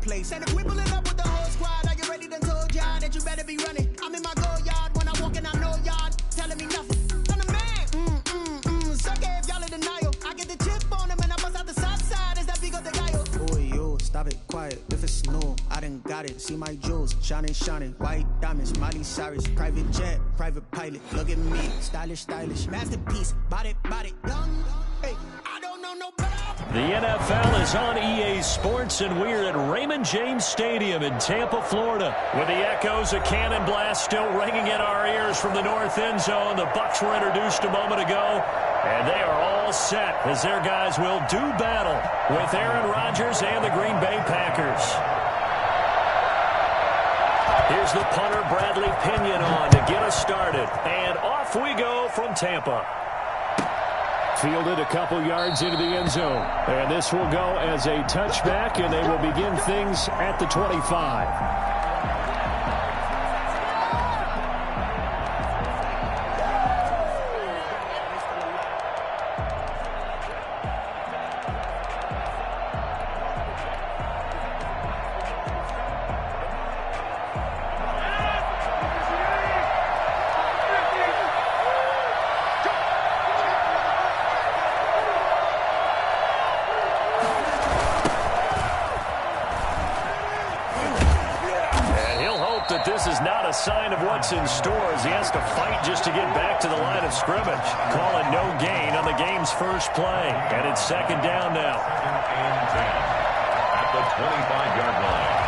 Place. And if we pulling up with the whole squad, are you ready to told y'all that you better be running? I'm in my go yard when I walk in, I know y'all telling me nothing. I'm the man, suck it if y'all in denial. I get the chip on him and I bust out the south side. Is that big of the guy? Boy, yo, stop it, quiet. If it's no, I done got it. See my jewels, shining, white diamonds, Miley Cyrus, private jet, private pilot. Look at me, stylish, masterpiece, body, young. Hey, I don't know no better. The NFL is on EA Sports, and we're at Raymond James Stadium in Tampa, Florida. With the echoes of Cannon Blast still ringing in our ears from the north end zone, the Bucs were introduced a moment ago, and they are all set as their guys will do battle with Aaron Rodgers and the Green Bay Packers. Here's the punter, Bradley Pinion, on to get us started, and off we go from Tampa. Fielded a couple yards into the end zone. And this will go as a touchback, and they will begin things at the 25. That this is not a sign of what's in store as he has to fight just to get back to the line of scrimmage. Calling no gain on the game's first play. And it's second down now. At the 25-yard line.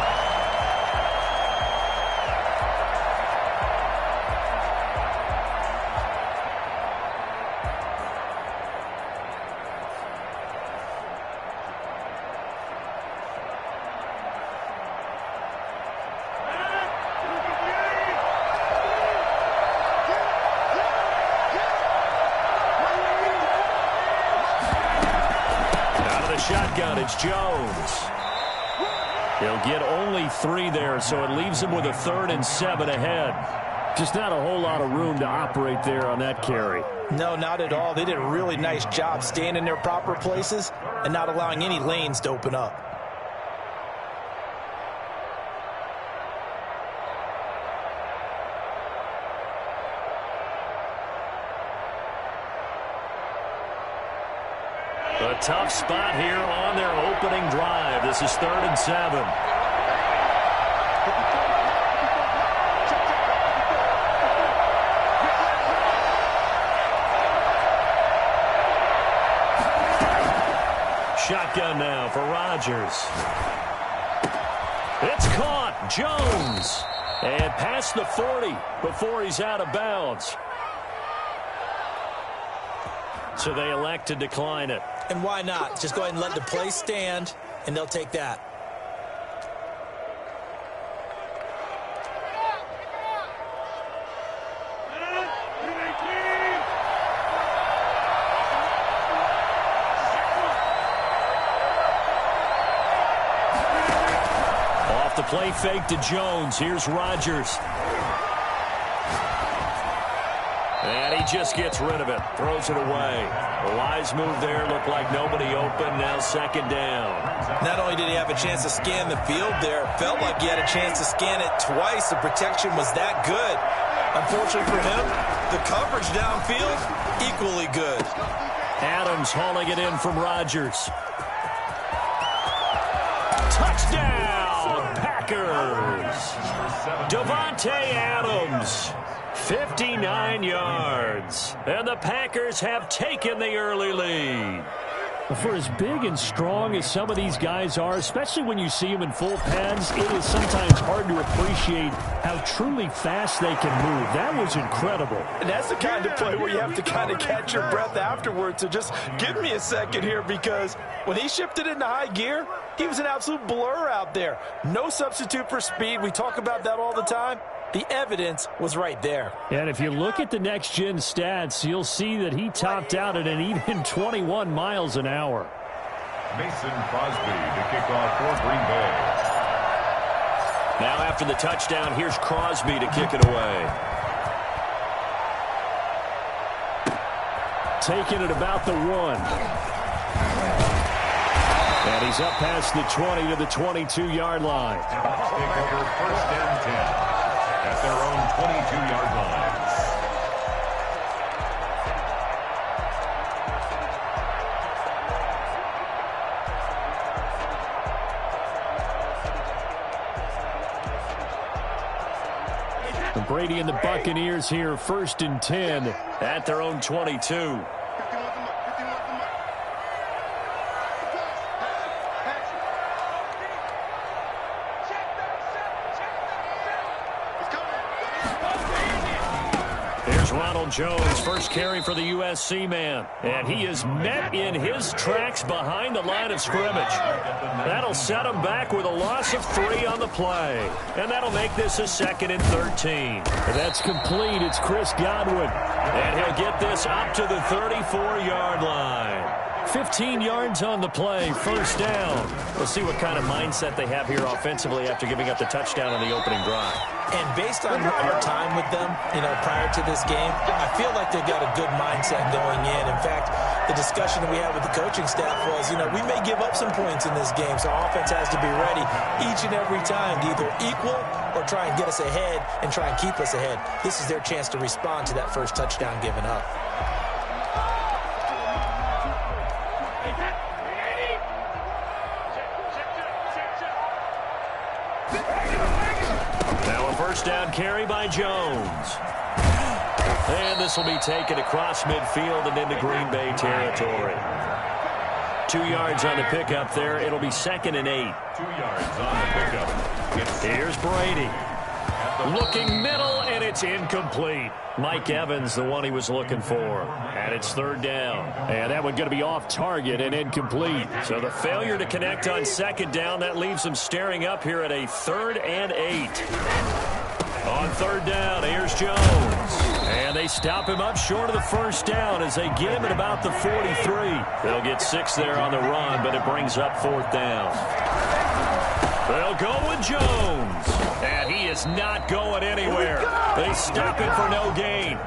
Shotgun, it's Jones. He'll get only 3 there, so it leaves him with a 3rd and 7 ahead. Just not a whole lot of room to operate there on that carry. No, not at all. They did a really nice job staying in their proper places and not allowing any lanes to open up. A tough spot here on their opening drive. This is 3rd and 7. Shotgun now for Rodgers. It's caught. Jones. And past the 40 before he's out of bounds. So they elect to decline it. And why not? Just go ahead and let the play stand, and they'll take that. Off the play fake to Jones. Here's Rodgers. And he just gets rid of it. Throws it away. A wise move there. Looked like nobody open. Now second down. Not only did he have a chance to scan the field there, felt like he had a chance to scan it twice. The protection was that good. Unfortunately for him, the coverage downfield, equally good. Adams hauling it in from Rodgers. Touchdown, Packers. Davante Adams. 59 yards. And the Packers have taken the early lead. For as big and strong as some of these guys are, especially when you see them in full pads, it is sometimes hard to appreciate how truly fast they can move. That was incredible. And that's the kind of play where you have to kind of catch your breath afterwards. So just give me a second here, because when he shifted into high gear, he was an absolute blur out there. No substitute for speed. We talk about that all the time. The evidence was right there. And if you look at the next-gen stats, you'll see that he topped out at an even 21 miles an hour. Mason Crosby to kick off for Green Bay. Now after the touchdown, here's Crosby to kick it away. Taking it about the 1. And he's up past the 20 to the 22-yard line. Bucs take over 1st and 10 at their own 22-yard line. Brady and the Buccaneers here, 1st and 10 at their own 22. Here's Ronald Jones, first carry for the USC man. And he is met in his tracks behind the line of scrimmage. That'll set him back with a loss of 3 on the play. And that'll make this a 2nd and 13. That's complete. It's Chris Godwin. And he'll get this up to the 34-yard line. 15 yards on the play, 1st down. We'll see what kind of mindset they have here offensively after giving up the touchdown on the opening drive. And based on our time with them, prior to this game, I feel like they've got a good mindset going in. In fact, the discussion that we had with the coaching staff was, we may give up some points in this game, so our offense has to be ready each and every time to either equal or try and get us ahead and try and keep us ahead. This is their chance to respond to that first touchdown given up. Now a 1st down carry by Jones. And this will be taken across midfield and into Green Bay territory. 2 yards on the pickup there. It'll be 2nd and 8. 2 yards on the pickup. Here's Brady. Looking middle, and it's incomplete. Mike Evans, the one he was looking for. And it's 3rd down. And that one going to be off target and incomplete. So the failure to connect on 2nd down, that leaves him staring up here at a 3rd and 8. On 3rd down, here's Jones. And they stop him up short of the 1st down as they get him at about the 43. They'll get 6 there on the run, but it brings up 4th down. They'll go with Jones. And he is not going anywhere. They stop it for no gain.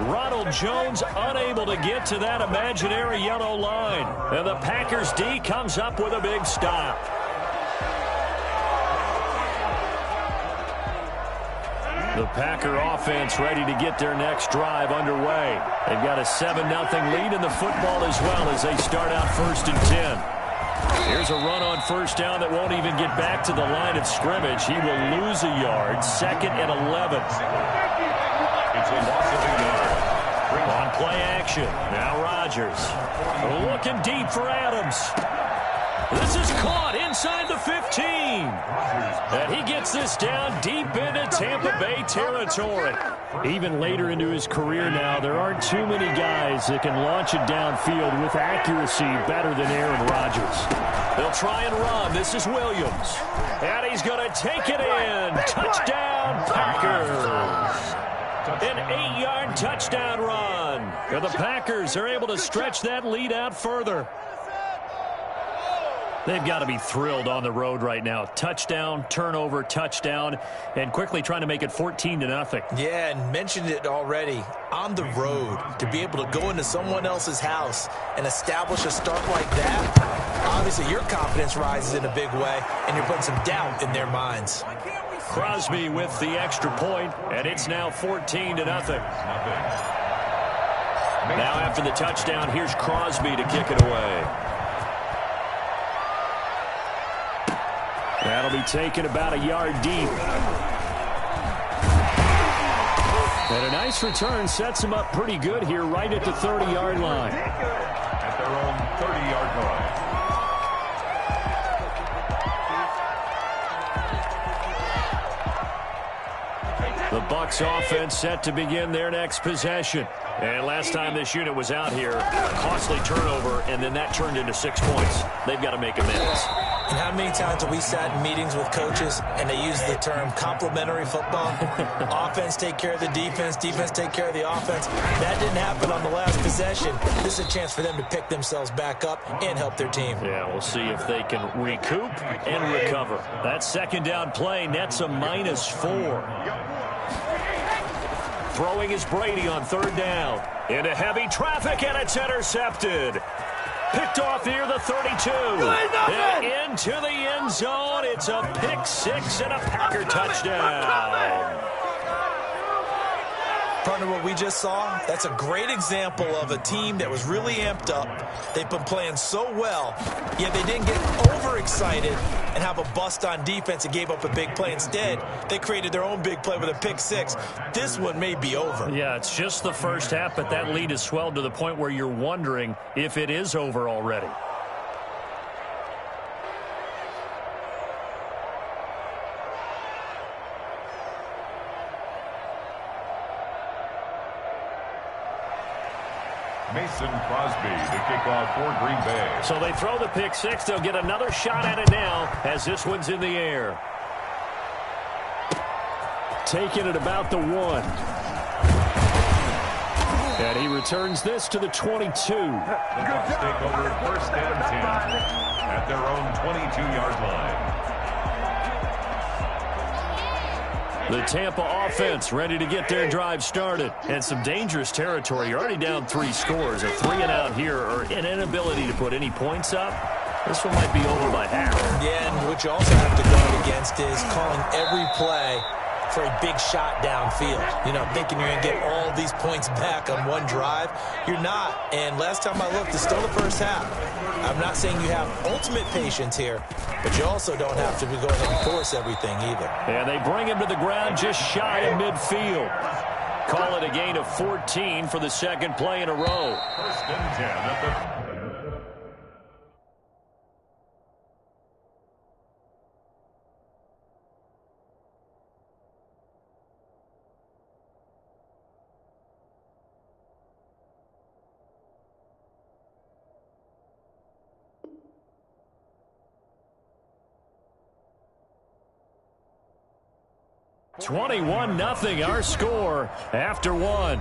Ronald Jones unable to get to that imaginary yellow line. And the Packers D comes up with a big stop. The Packer offense ready to get their next drive underway. They've got a 7-0 lead in the football as well as they start out 1st and 10. Here's a run on 1st down that won't even get back to the line of scrimmage. He will lose a yard. 2nd and 11. It's a loss of a yard. On play action. Now Rodgers. Looking deep for Adams. This is caught inside the 15. And he gets this down deep into Tampa Bay territory. Even later into his career now, there aren't too many guys that can launch it downfield with accuracy better than Aaron Rodgers. They'll try and run. This is Williams. And he's going to take it in. Touchdown, Packers. An 8-yard touchdown run. And the Packers are able to stretch that lead out further. They've got to be thrilled on the road right now. Touchdown, turnover, touchdown, and quickly trying to make it 14-0. Yeah, and mentioned it already. On the road, to be able to go into someone else's house and establish a start like that, obviously your confidence rises in a big way, and you're putting some doubt in their minds. Crosby with the extra point, and it's now 14-0. Now after the touchdown, here's Crosby to kick it away. That'll be taken about a yard deep. And a nice return sets him up pretty good here right at the 30-yard line. At their own 30-yard line. The Bucs offense set to begin their next possession. And last time this unit was out here, a costly turnover, and then that turned into 6 points. They've got to make amends. And how many times have we sat in meetings with coaches and they use the term complementary football? Offense take care of the defense, defense take care of the offense. That didn't happen on the last possession. This is a chance for them to pick themselves back up and help their team. Yeah, we'll see if they can recoup and recover. That 2nd down play nets a -4. Throwing is Brady on 3rd down. Into heavy traffic, and it's intercepted. Picked off near the 32. And into the end zone. It's a pick six and a Packer touchdown. Partner, what we just saw, that's a great example of a team that was really amped up. They've been playing so well, yet they didn't get overexcited and have a bust on defense and gave up a big play. Instead, they created their own big play with a pick six. This one may be over. Yeah, it's just the first half, but that lead has swelled to the point where you're wondering if it is over already. Mason Crosby, the kickoff for Green Bay. So they throw the pick six. They'll get another shot at it now as this one's in the air. Taking it about the 1. And he returns this to the 22. The Bucs take over first and 10 at their own 22-yard line. The Tampa offense ready to get their drive started. And some dangerous territory. You're already down 3 scores. A 3-and-out here or an inability to put any points up. This one might be over by half. Yeah, and what you also have to guard against is calling every play for a big shot downfield. You know, thinking you're going to get all these points back on one drive. You're not. And last time I looked, it's still the first half. I'm not saying you have ultimate patience here, but you also don't have to go ahead and force everything either. And they bring him to the ground just shy of midfield. Call it a gain of 14 for the second play in a row. First and 10 at the... $21-0 our score after 1.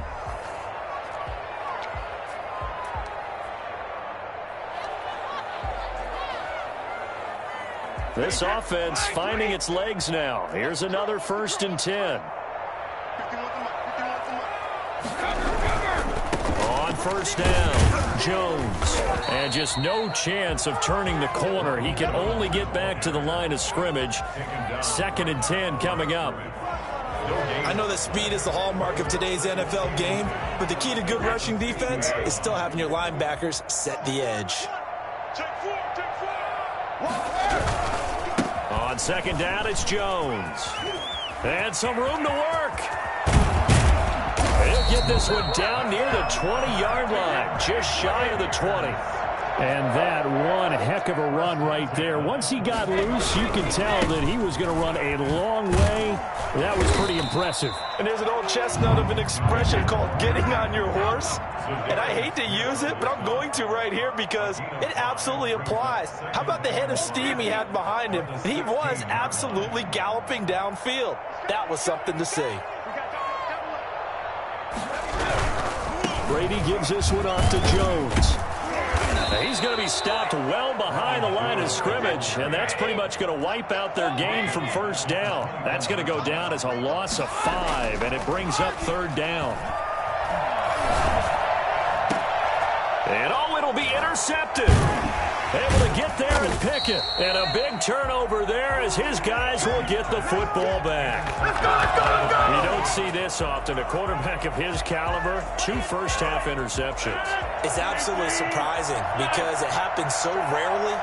This offense finding its legs now. Here's another first and 10. On first down, Jones. And just no chance of turning the corner. He can only get back to the line of scrimmage. Second and 10 coming up. I know that speed is the hallmark of today's NFL game, but the key to good rushing defense is still having your linebackers set the edge. On second down, it's Jones. And some room to work. He'll get this one down near the 20-yard line, just shy of the 20. And that one heck of a run right there. Once he got loose, you could tell that he was going to run a long way. That was pretty impressive. And there's an old chestnut of an expression called getting on your horse. And I hate to use it, but I'm going to right here because it absolutely applies. How about the head of steam he had behind him? He was absolutely galloping downfield. That was something to see. Brady gives this one off to Jones. He's going to be stopped well behind the line of scrimmage, and that's pretty much going to wipe out their gain from first down. That's going to go down as a loss of 5, and it brings up third down. And oh, it'll be intercepted. Able to get there and pick it. And a big turnover there as his guys will get the football back. You don't see this often. A quarterback of his caliber, 2 first-half interceptions. It's absolutely surprising because it happens so rarely.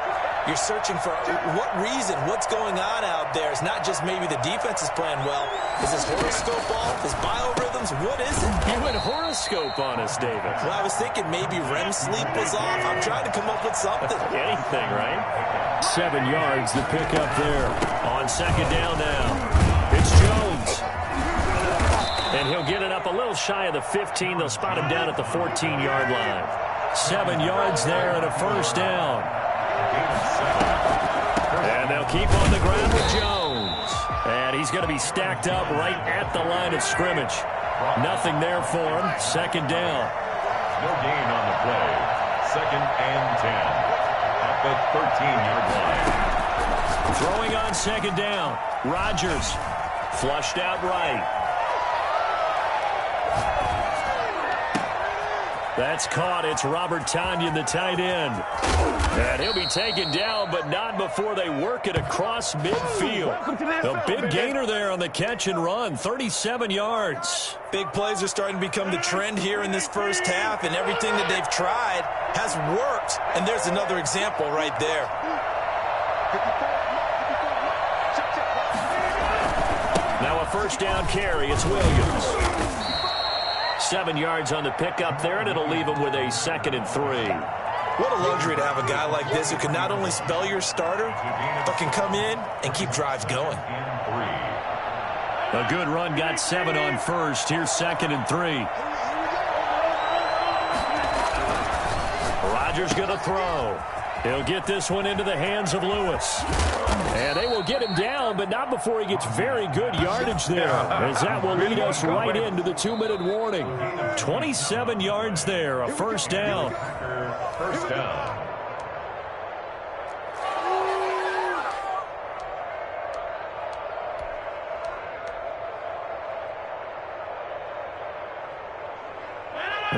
You're searching for what reason, what's going on out there. It's not just maybe the defense is playing well. Is his horoscope off? His biorhythms? What is it? You went horoscope on us, David. Well, I was thinking maybe REM sleep was off. I'm trying to come up with something. Anything, right? 7 yards to pick up there. On second down now. It's Jones. And he'll get it up a little shy of the 15. They'll spot him down at the 14-yard line. 7 yards there and a first down. And they'll keep on the ground with Jones. And he's going to be stacked up right at the line of scrimmage. Nothing there for him. Second down. No gain on the play. Second and 10. At the 13-yard line. Throwing on second down. Rodgers flushed out right. That's caught. It's Robert Tonyan, the tight end. And he'll be taken down, but not before they work it across midfield. A big gainer there on the catch and run, 37 yards. Big plays are starting to become the trend here in this first half, and everything that they've tried has worked. And there's another example right there. Now a first down carry. It's Williams. 7 yards on the pickup there, and it'll leave him with a 2nd and 3. What a luxury to have a guy like this who can not only spell your starter, but can come in and keep drives going. A good run, got 7 on first. Here's 2nd and 3. Rodgers going to throw. He'll get this one into the hands of Lewis. And they will get him down, but not before he gets very good yardage there, as that will lead us right into the 2-minute warning. 27 yards there, a first down. First down.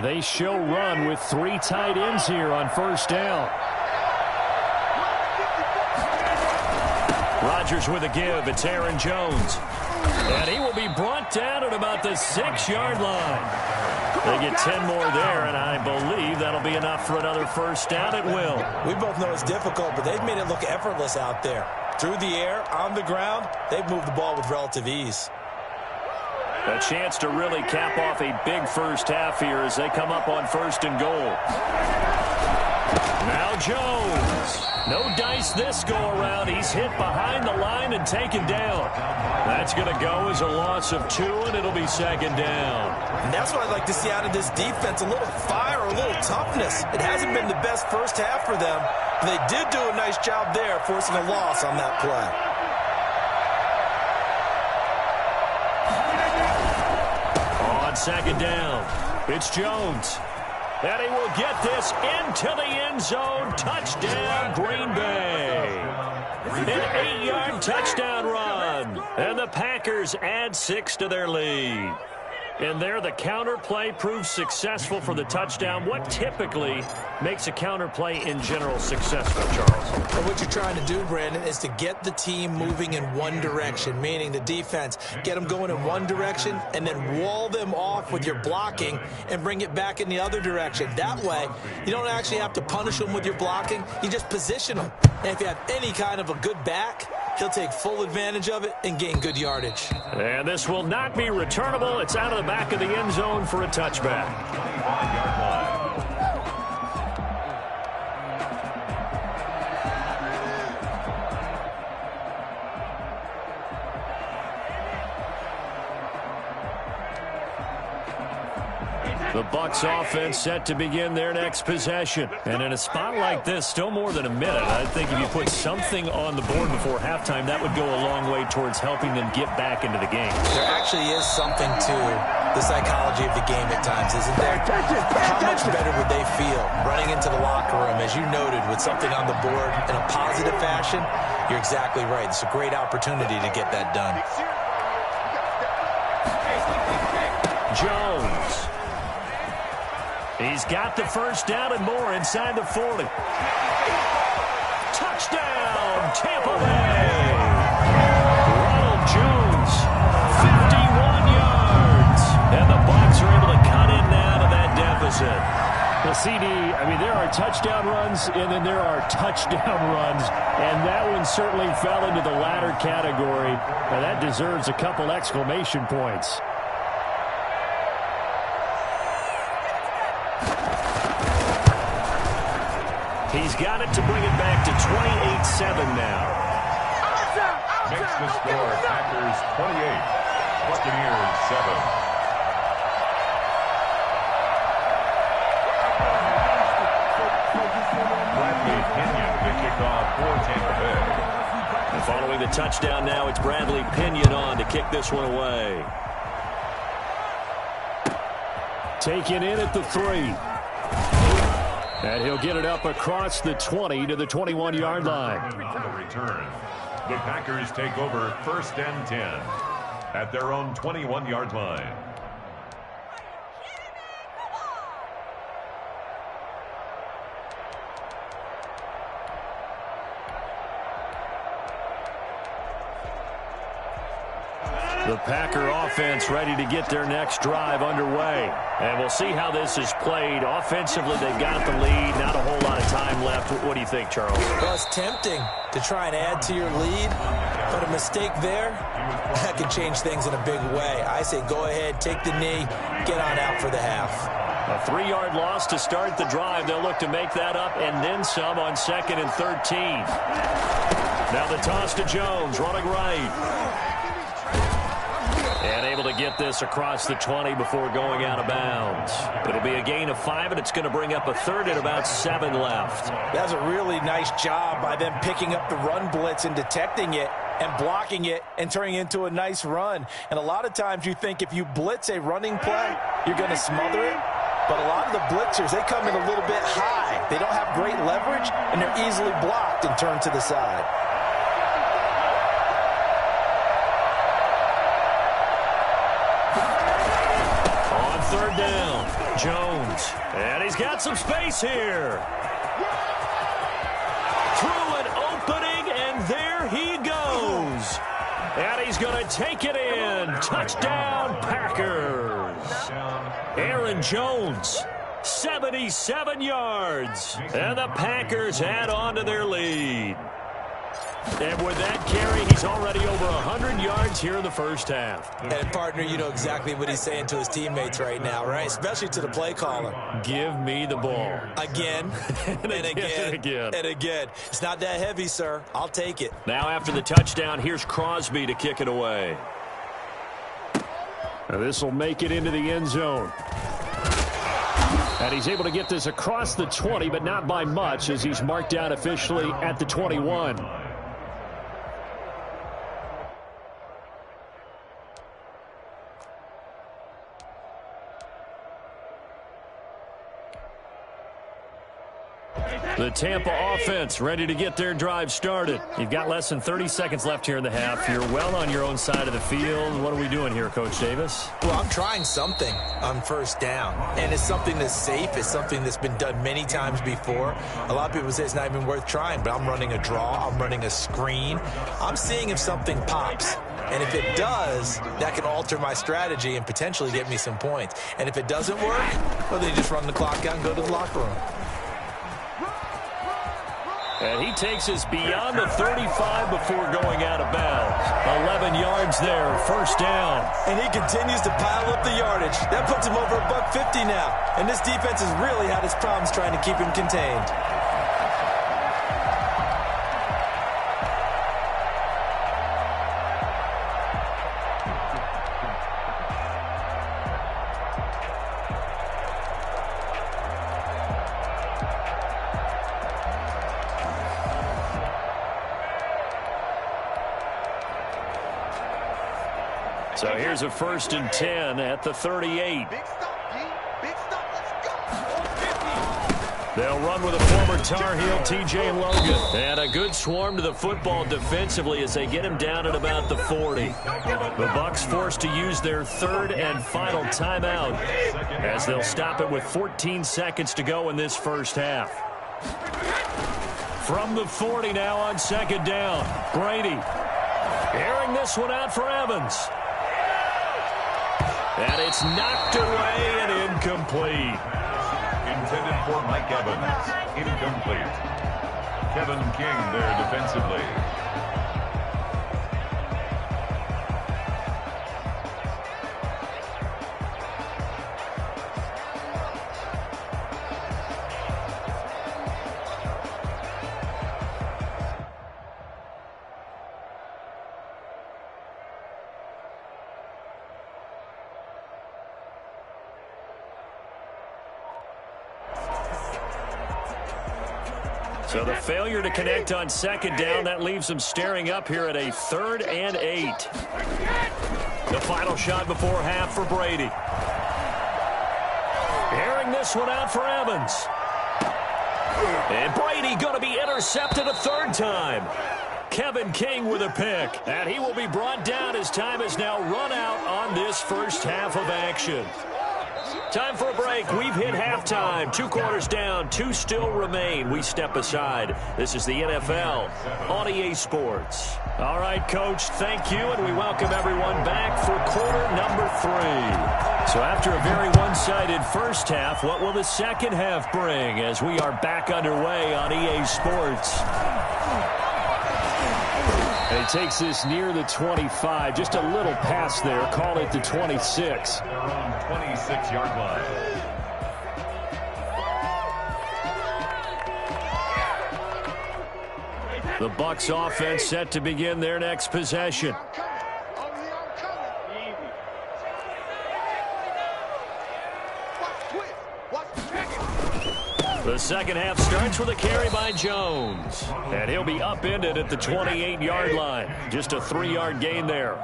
They show run with 3 tight ends here on first down. Rodgers with a give. It's Aaron Jones. And he will be brought down at about the 6-yard line. They get 10 more there, and I believe that'll be enough for another first down. It will. We both know it's difficult, but they've made it look effortless out there. Through the air, on the ground, they've moved the ball with relative ease. A chance to really cap off a big first half here as they come up on 1st and goal. Now Jones. No dice this go-around. He's hit behind the line and taken down. That's going to go as a loss of 2, and it'll be 2nd down. And that's what I'd like to see out of this defense, a little fire, a little toughness. It hasn't been the best first half for them, but they did do a nice job there, forcing a loss on that play. On 2nd down, it's Jones. And he will get this into the end zone. Touchdown, Green Bay. An 8-yard touchdown run. And the Packers add 6 to their lead. And there, the counter play proves successful for the touchdown. What typically makes a counter play in general successful, Charles? Well, what you're trying to do, Brandon, is to get the team moving in one direction, meaning the defense, get them going in one direction and then wall them off with your blocking and bring it back in the other direction. That way, you don't actually have to punish them with your blocking. You just position them. And if you have any kind of a good back, he'll take full advantage of it and gain good yardage. And this will not be returnable. It's out of the back of the end zone for a touchback. 25-yard line. The Bucs offense set to begin their next possession. And in a spot like this, still more than a minute, I think if you put something on the board before halftime, that would go a long way towards helping them get back into the game. There actually is something to the psychology of the game at times, isn't there? How much better would they feel running into the locker room, as you noted, with something on the board in a positive fashion? You're exactly right. It's a great opportunity to get that done. Jones. He's got the first down and more inside the 40. Touchdown, Tampa Bay. Ronald Jones, 51 yards. And the Bucs are able to cut in now to that deficit. Well, CD, I mean, there are touchdown runs, and then there are touchdown runs, and that one certainly fell into the latter category. Now, that deserves a couple exclamation points. He's got it to bring it back to 28-7 now. Makes the score Packers 28, Buccaneers 7. Bradley Pinion to kick off for Tampa Bay. And following the touchdown now, it's Bradley Pinion on to kick this one away. Taken in at the 3. And he'll get it up across the 20 to the 21-yard line. On the return, the Packers take over 1st and 10 at their own 21-yard line. The Packer offense ready to get their next drive underway. And we'll see how this is played. Offensively, they've got the lead. Not a whole lot of time left. What do you think, Charles? Well, it's tempting to try and add to your lead, but a mistake there, that could change things in a big way. I say go ahead, take the knee, get on out for the half. A 3-yard loss to start the drive. They'll look to make that up and then some on 2nd and 13. Now the toss to Jones, running right. And able to get this across the 20 before going out of bounds. It'll be a gain of 5, and it's going to bring up a 3rd and about 7 left. That's a really nice job by them picking up the run blitz and detecting it and blocking it and turning it into a nice run. And a lot of times you think if you blitz a running play, you're going to smother it. But a lot of the blitzers, they come in a little bit high. They don't have great leverage, and they're easily blocked and turned to the side. On 3rd down, Jones. And he's got some space here. Through an opening, and there he goes. And he's going to take it in. Touchdown, Packers. Aaron Jones, 77 yards. And the Packers add on to their lead. And with that carry, he's already over 100 yards here in the first half. And, partner, you know exactly what he's saying to his teammates right now, right? Especially to the play caller. Give me the ball. Again, and again, and again. It's not that heavy, sir. I'll take it. Now after the touchdown, here's Crosby to kick it away. Now this will make it into the end zone. And he's able to get this across the 20, but not by much, as he's marked down officially at the 21. The Tampa offense ready to get their drive started. You've got less than 30 seconds left here in the half. You're well on your own side of the field. What are we doing here, Coach Davis? Well, I'm trying something on 1st down, and it's something that's safe. It's something that's been done many times before. A lot of people say it's not even worth trying, but I'm running a draw. I'm running a screen. I'm seeing if something pops. And if it does, that can alter my strategy and potentially get me some points. And if it doesn't work, well, then you just run the clock out and go to the locker room. And he takes us beyond the 35 before going out of bounds. 11 yards there, 1st down. And he continues to pile up the yardage. That puts him over $150 now. And this defense has really had its problems trying to keep him contained. So here's a 1st and 10 at the 38. They'll run with a former Tar Heel, T.J. Logan. And a good swarm to the football defensively as they get him down at about the 40. The Bucs forced to use their 3rd and final timeout as they'll stop it with 14 seconds to go in this first half. From the 40 now on 2nd down. Brady airing this one out for Evans. And it's knocked away and incomplete. Intended for Mike Evans. Incomplete. Kevin King there defensively. So the failure to connect on 2nd down, that leaves them staring up here at a 3rd and 8. The final shot before half for Brady. Airing this one out for Evans. And Brady going to be intercepted a 3rd time. Kevin King with a pick. And he will be brought down as time is now run out on this first half of action. Time for a break. We've hit halftime. 2 quarters down. 2 still remain. We step aside. This is the NFL on EA Sports. All right, Coach, thank you, and we welcome everyone back for quarter number 3. So after a very one-sided first half, what will the second half bring as we are back underway on EA Sports? And he takes this near the 25, just a little pass there, call it the 26. They're on 26-yard line. The Bucs offense set to begin their next possession. The second half starts with a carry by Jones. And he'll be upended at the 28-yard line. Just a 3-yard gain there.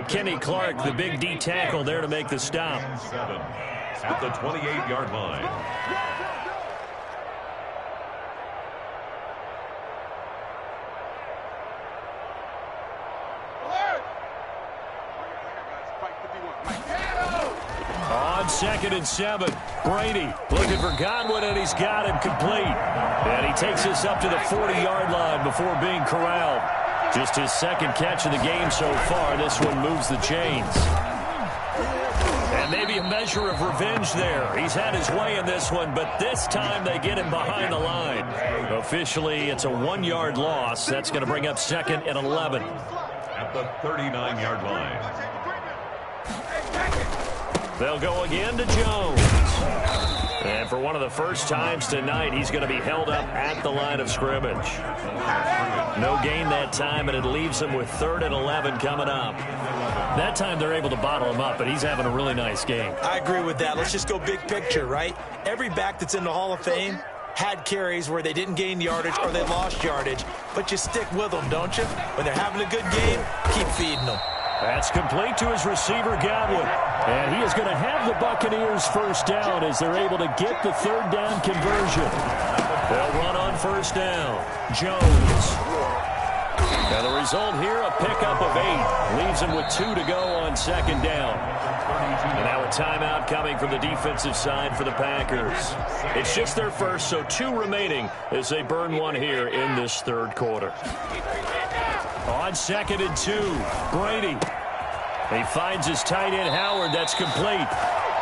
Kenny Clark, the big D tackle, there to make the stop. 7 at the 28-yard line. On 2nd and 7, Brady looking for Godwin, and he's got him complete. And he takes this up to the 40-yard line before being corralled. Just his second catch of the game so far. This one moves the chains. And maybe a measure of revenge there. He's had his way in this one, but this time they get him behind the line. Officially, it's a 1-yard loss. That's going to bring up 2nd and 11. At the 39-yard line. They'll go again to Jones. And for one of the first times tonight, he's going to be held up at the line of scrimmage. No gain that time, and it leaves him with 3rd and 11 coming up. That time they're able to bottle him up, but he's having a really nice game. I agree with that. Let's just go big picture, right? Every back that's in the Hall of Fame had carries where they didn't gain yardage or they lost yardage, but you stick with them, don't you? When they're having a good game, keep feeding them. That's complete to his receiver, Godwin. And he is going to have the Buccaneers first down as they're able to get the 3rd down conversion. They'll run on first down. Jones. And the result here, a pickup of 8. Leaves him with 2 to go on 2nd down. And now a timeout coming from the defensive side for the Packers. It's just their first, so 2 remaining as they burn one here in this 3rd quarter. On 2nd and 2, Brady. He finds his tight end, Howard. That's complete.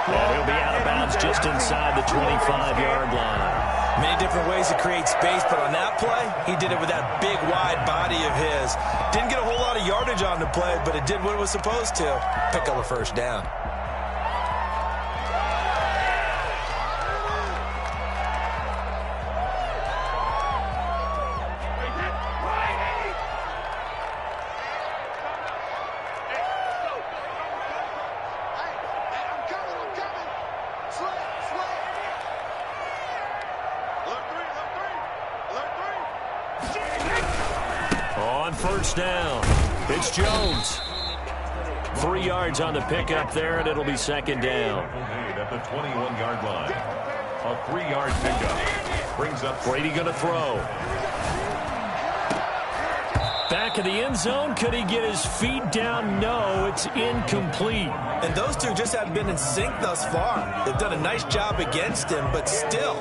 And he'll be out of bounds just inside the 25-yard line. Many different ways to create space, but on that play, he did it with that big, wide body of his. Didn't get a whole lot of yardage on the play, but it did what it was supposed to. Pick up a first down. First down. It's Jones. 3 yards on the pickup there, and it'll be 2nd down. At the 21-yard line. A 3-yard pickup. Brings up Brady going to throw. Back of the end zone. Could he get his feet down? No, it's incomplete. And those two just haven't been in sync thus far. They've done a nice job against him, but still,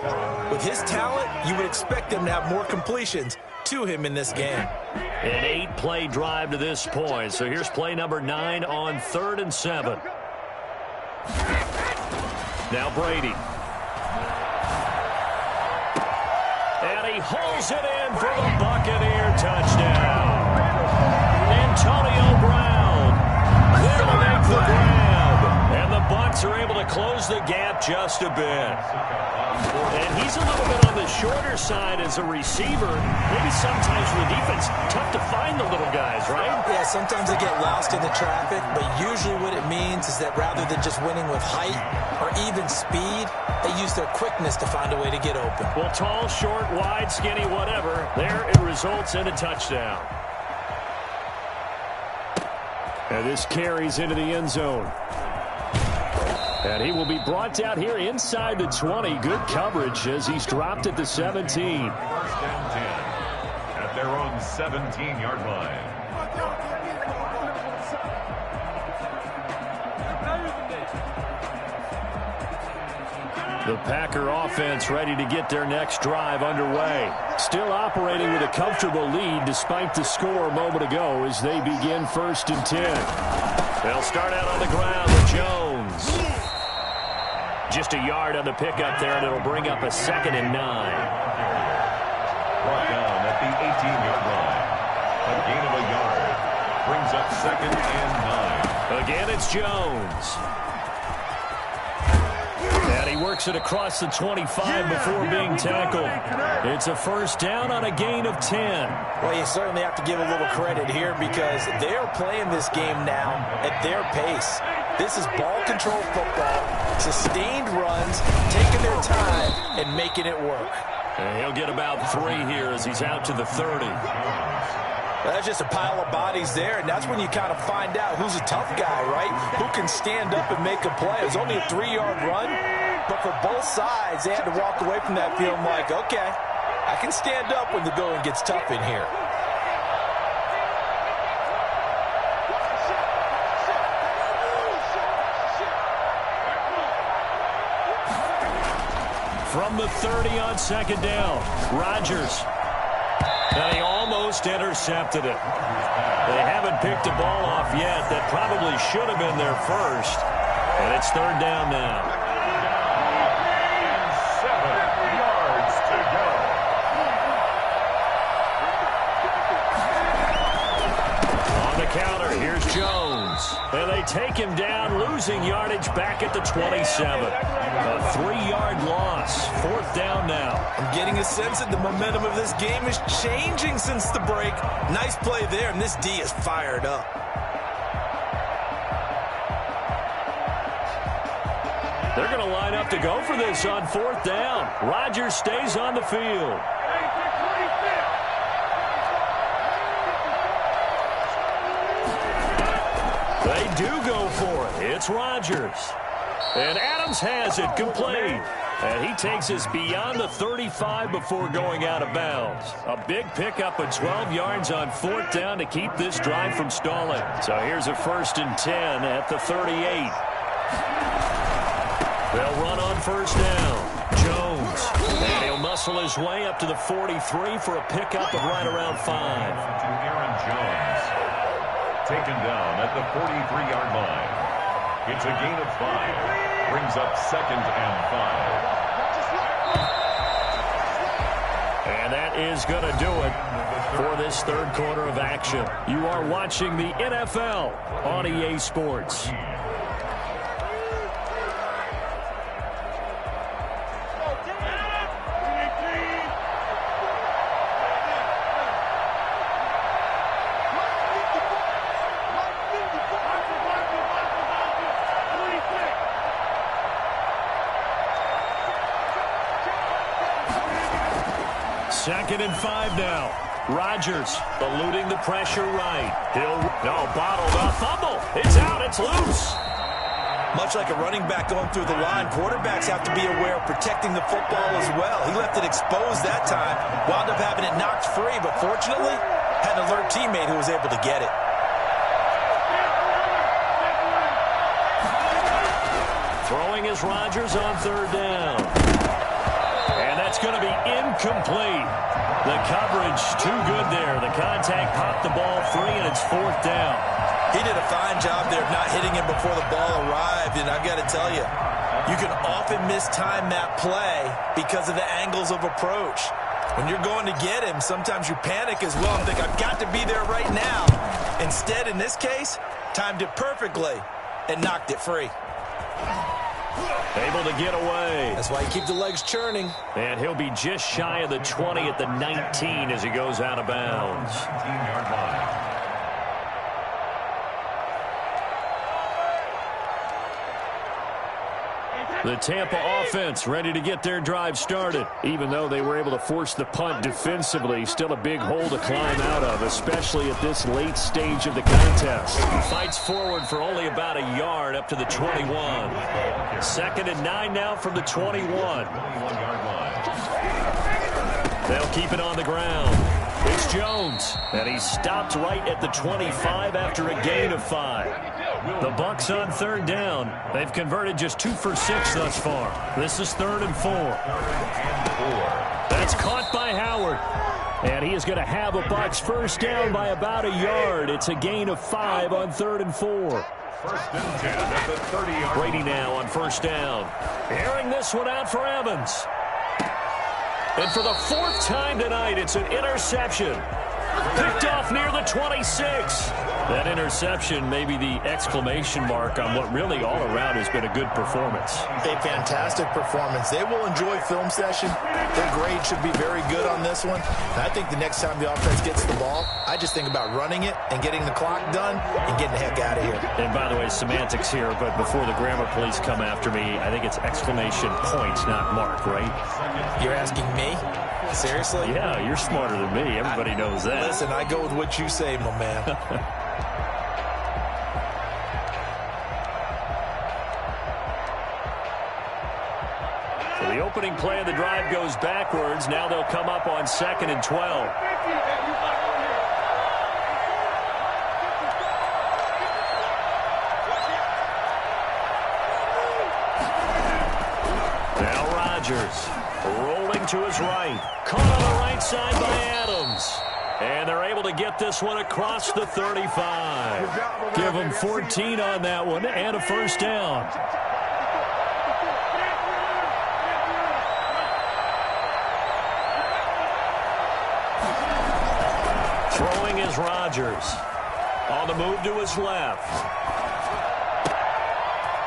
with his talent, you would expect them to have more completions to him in this game. An 8-play drive to this point. So here's play number 9 on 3rd and 7. Now Brady. And he hauls it in for the Buccaneer touchdown. Antonio Brown. They'll make the grab. And the Bucs are able to close the gap just a bit. And he's a little bit on the shorter side as a receiver. Maybe sometimes for the defense, tough to find the little guys, right? Yeah, sometimes they get lost in the traffic, but usually what it means is that rather than just winning with height or even speed, they use their quickness to find a way to get open. Well, tall, short, wide, skinny, whatever, there it results in a touchdown. And this carries into the end zone. And he will be brought down here inside the 20. Good coverage as he's dropped at the 17. First and 10 at their own 17-yard line. The Packer offense ready to get their next drive underway. Still operating with a comfortable lead despite the score a moment ago as they begin 1st and 10. They'll start out on the ground with Jones. Just a yard on the pickup there, and it'll bring up a 2nd and 9. Brought down at the 18-yard line. A gain of a yard. Brings up 2nd and 9. Again, it's Jones. And he works it across the 25 before being tackled. It's a 1st down on a gain of 10. Well, you certainly have to give a little credit here because they are playing this game now at their pace. This is ball control football, sustained runs, taking their time and making it work. And he'll get about 3 here as he's out to the 30. Well, that's just a pile of bodies there, and that's when you kind of find out who's a tough guy, right? Who can stand up and make a play. It was only a 3-yard run, but for both sides, they had to walk away from that feeling like, okay, I can stand up when the going gets tough in here. From the 30 on 2nd down, Rodgers. And he almost intercepted it. They haven't picked the ball off yet. That probably should have been their first. And it's 3rd down now. 7 yards to go. On the counter, here's Jones. And they take him down, losing yardage back at the 27. A 3-yard loss. 4th down now. I'm getting a sense that the momentum of this game is changing since the break. Nice play there, and this D is fired up. They're going to line up to go for this on 4th down. Rodgers stays on the field. They do go for it. It's Rodgers. And Adams has it complete. And he takes us beyond the 35 before going out of bounds. A big pickup of 12 yards on 4th down to keep this drive from stalling. So here's a 1st and 10 at the 38. They'll run on 1st down. Jones. And he'll muscle his way up to the 43 for a pickup of right around 5. To Aaron Jones. Taken down at the 43-yard line. It's a gain of 5. Brings up 2nd and 5. And that is going to do it for this 3rd quarter of action. You are watching the NFL on EA Sports. Second and 5 now. Rodgers eluding the pressure right. Bottled up. Fumble. It's out. It's loose. Much like a running back going through the line, quarterbacks have to be aware of protecting the football as well. He left it exposed that time. Wound up having it knocked free, but fortunately, had an alert teammate who was able to get it. Throwing is Rodgers on 3rd down. And that's going to be incomplete. The coverage too good there. The contact popped the ball free, and it's 4th down. He did a fine job there of not hitting him before the ball arrived, and I've got to tell you, you can often mistime that play because of the angles of approach. When you're going to get him, sometimes you panic as well and think, I've got to be there right now. Instead, in this case, timed it perfectly and knocked it free. Able to get away. That's why you keep the legs churning. And he'll be just shy of the 20 at the 19 as he goes out of bounds. 19-yard line. The Tampa offense ready to get their drive started. Even though they were able to force the punt defensively, still a big hole to climb out of, especially at this late stage of the contest. He fights forward for only about a yard up to the 21. 2nd and 9 now from the 21. 21-yard line. They'll keep it on the ground. It's It's Jones, and he's stopped right at the 25 after a gain of 5. The Bucs on third down. They've converted just 2 for 6 thus far. This is 3rd and 4. That's caught by Howard. And he is going to have a Bucs first down by about a yard. It's a gain of 5 on 3rd and 4. First and 10 at the 30-yard. Brady now on first down. Airing this one out for Evans. And for the 4th time tonight, it's an interception. Picked off near the 26. That interception may be the exclamation mark on what really all around has been a good performance. A fantastic performance. They will enjoy film session. Their grade should be very good on this one. And I think the next time the offense gets the ball, I just think about running it and getting the clock done and getting the heck out of here. And by the way, semantics here, but before the grammar police come after me, I think it's exclamation points, not mark, right? You're asking me? Seriously? Yeah, you're smarter than me. Everybody knows that. Listen, I go with what you say, my man. So the opening play of the drive goes backwards. Now they'll come up on 2nd and 12. Now Rodgers rolling to his right. Caught on the right side by Adams. And they're able to get this one across the 35. Give them 14 on that one and a first down. Throwing is Rodgers. On the move to his left.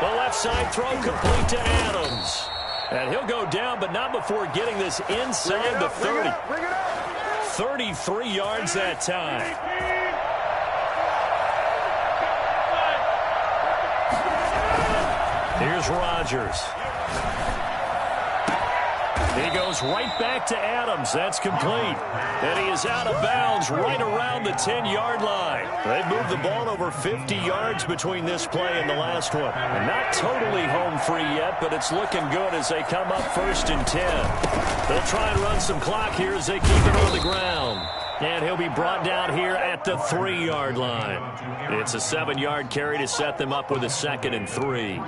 The left side throw complete to Adams. And he'll go down, but not before getting this inside the 30. 33 yards that time. Here's Rodgers. He goes right back to Adams. That's complete. And he is out of bounds right around the 10-yard line. They've moved the ball over 50 yards between this play and the last one. And not totally home free yet, but it's looking good as they come up 1st and 10. They'll try and run some clock here as they keep it on the ground. And he'll be brought down here at the 3-yard line. It's a 7-yard carry to set them up with a 2nd and 3.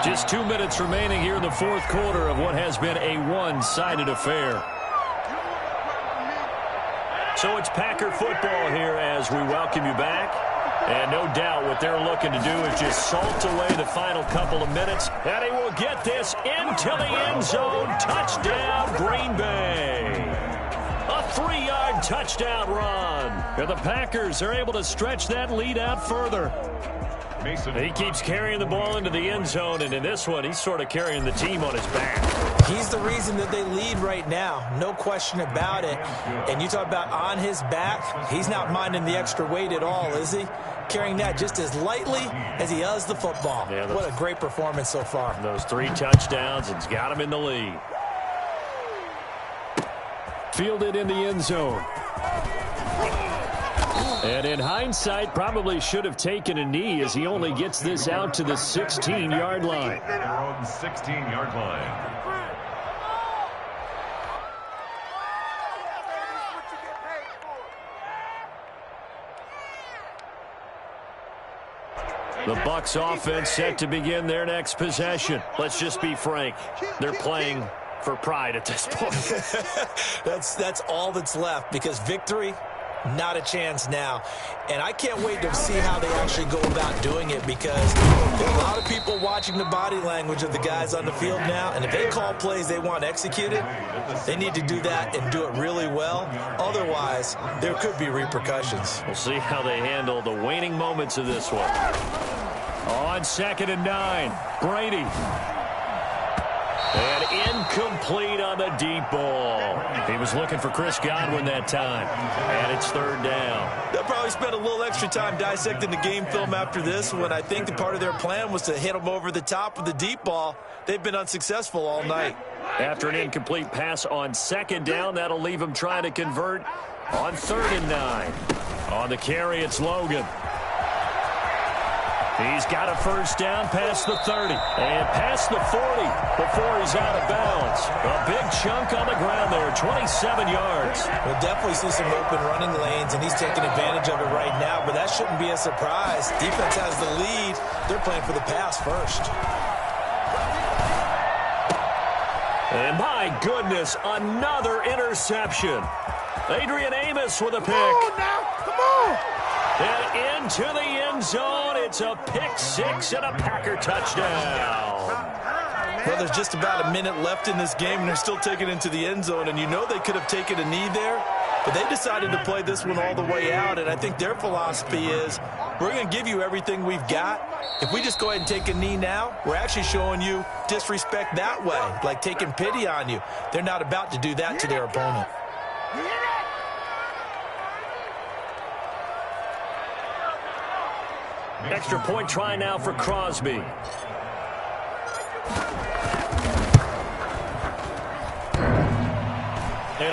Just 2 minutes remaining here in the 4th quarter of what has been a one-sided affair. So it's Packer football here as we welcome you back. And no doubt what they're looking to do is just salt away the final couple of minutes. And he will get this into the end zone. Touchdown, Green Bay. A 3-yard touchdown run. And the Packers are able to stretch that lead out further. He keeps carrying the ball into the end zone, and in this one, he's sort of carrying the team on his back. He's the reason that they lead right now. No question about it. And you talk about on his back, he's not minding the extra weight at all, is he? Carrying that just as lightly as he does the football. Yeah, what a great performance so far. Those 3 touchdowns, and it's got him in the lead. Fielded in the end zone. And in hindsight, probably should have taken a knee as he only gets this out to the 16-yard line. Their own 16-yard line. The Bucs offense set to begin their next possession. Let's just be frank. They're playing for pride at this point. That's all that's left, because victory, not a chance now. And I can't wait to see how they actually go about doing it, because there are a lot of people watching the body language of the guys on the field now, and if they call plays they want executed, they need to do that and do it really well. Otherwise, there could be repercussions. We'll see how they handle the waning moments of this one. On 2nd and 9, Brady. And incomplete on the deep ball. He was looking for Chris Godwin that time. And it's 3rd down. They'll probably spend a little extra time dissecting the game film after this when I think the part of their plan was to hit them over the top of the deep ball. They've been unsuccessful all night. After an incomplete pass on 2nd down, that'll leave them trying to convert on 3rd and 9. On the carry, it's Logan. He's got a first down past the 30 and past the 40 before he's out of bounds. A big chunk on the ground there, 27 yards. We'll definitely see some open running lanes, and he's taking advantage of it right now, but that shouldn't be a surprise. Defense has the lead. They're playing for the pass first. And my goodness, another interception. Adrian Amos with a pick. Come on now, come on. And into the end zone, it's a pick six and a Packer touchdown. Well, there's just about a minute left in this game, and they're still taking it into the end zone, and you know they could have taken a knee there, but they decided to play this one all the way out, and I think their philosophy is, we're going to give you everything we've got. If we just go ahead and take a knee now, we're actually showing you disrespect that way, like taking pity on you. They're not about to do that to their opponent. Extra point try now for Crosby. And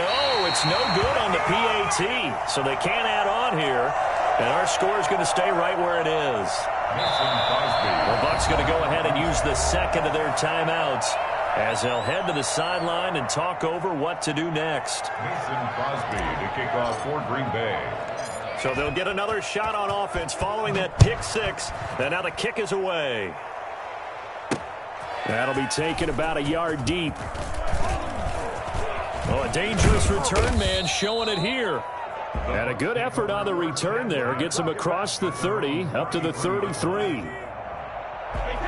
oh, it's no good on the PAT. So they can't add on here. And our score is going to stay right where it is. The Bucs going to go ahead and use the second of their timeouts as they'll head to the sideline and talk over what to do next. Mason Crosby to kick off for Green Bay. So they'll get another shot on offense following that pick six. And now the kick is away. That'll be taken about a yard deep. Oh, a dangerous return man showing it here. And a good effort on the return there. Gets him across the 30 up to the 33.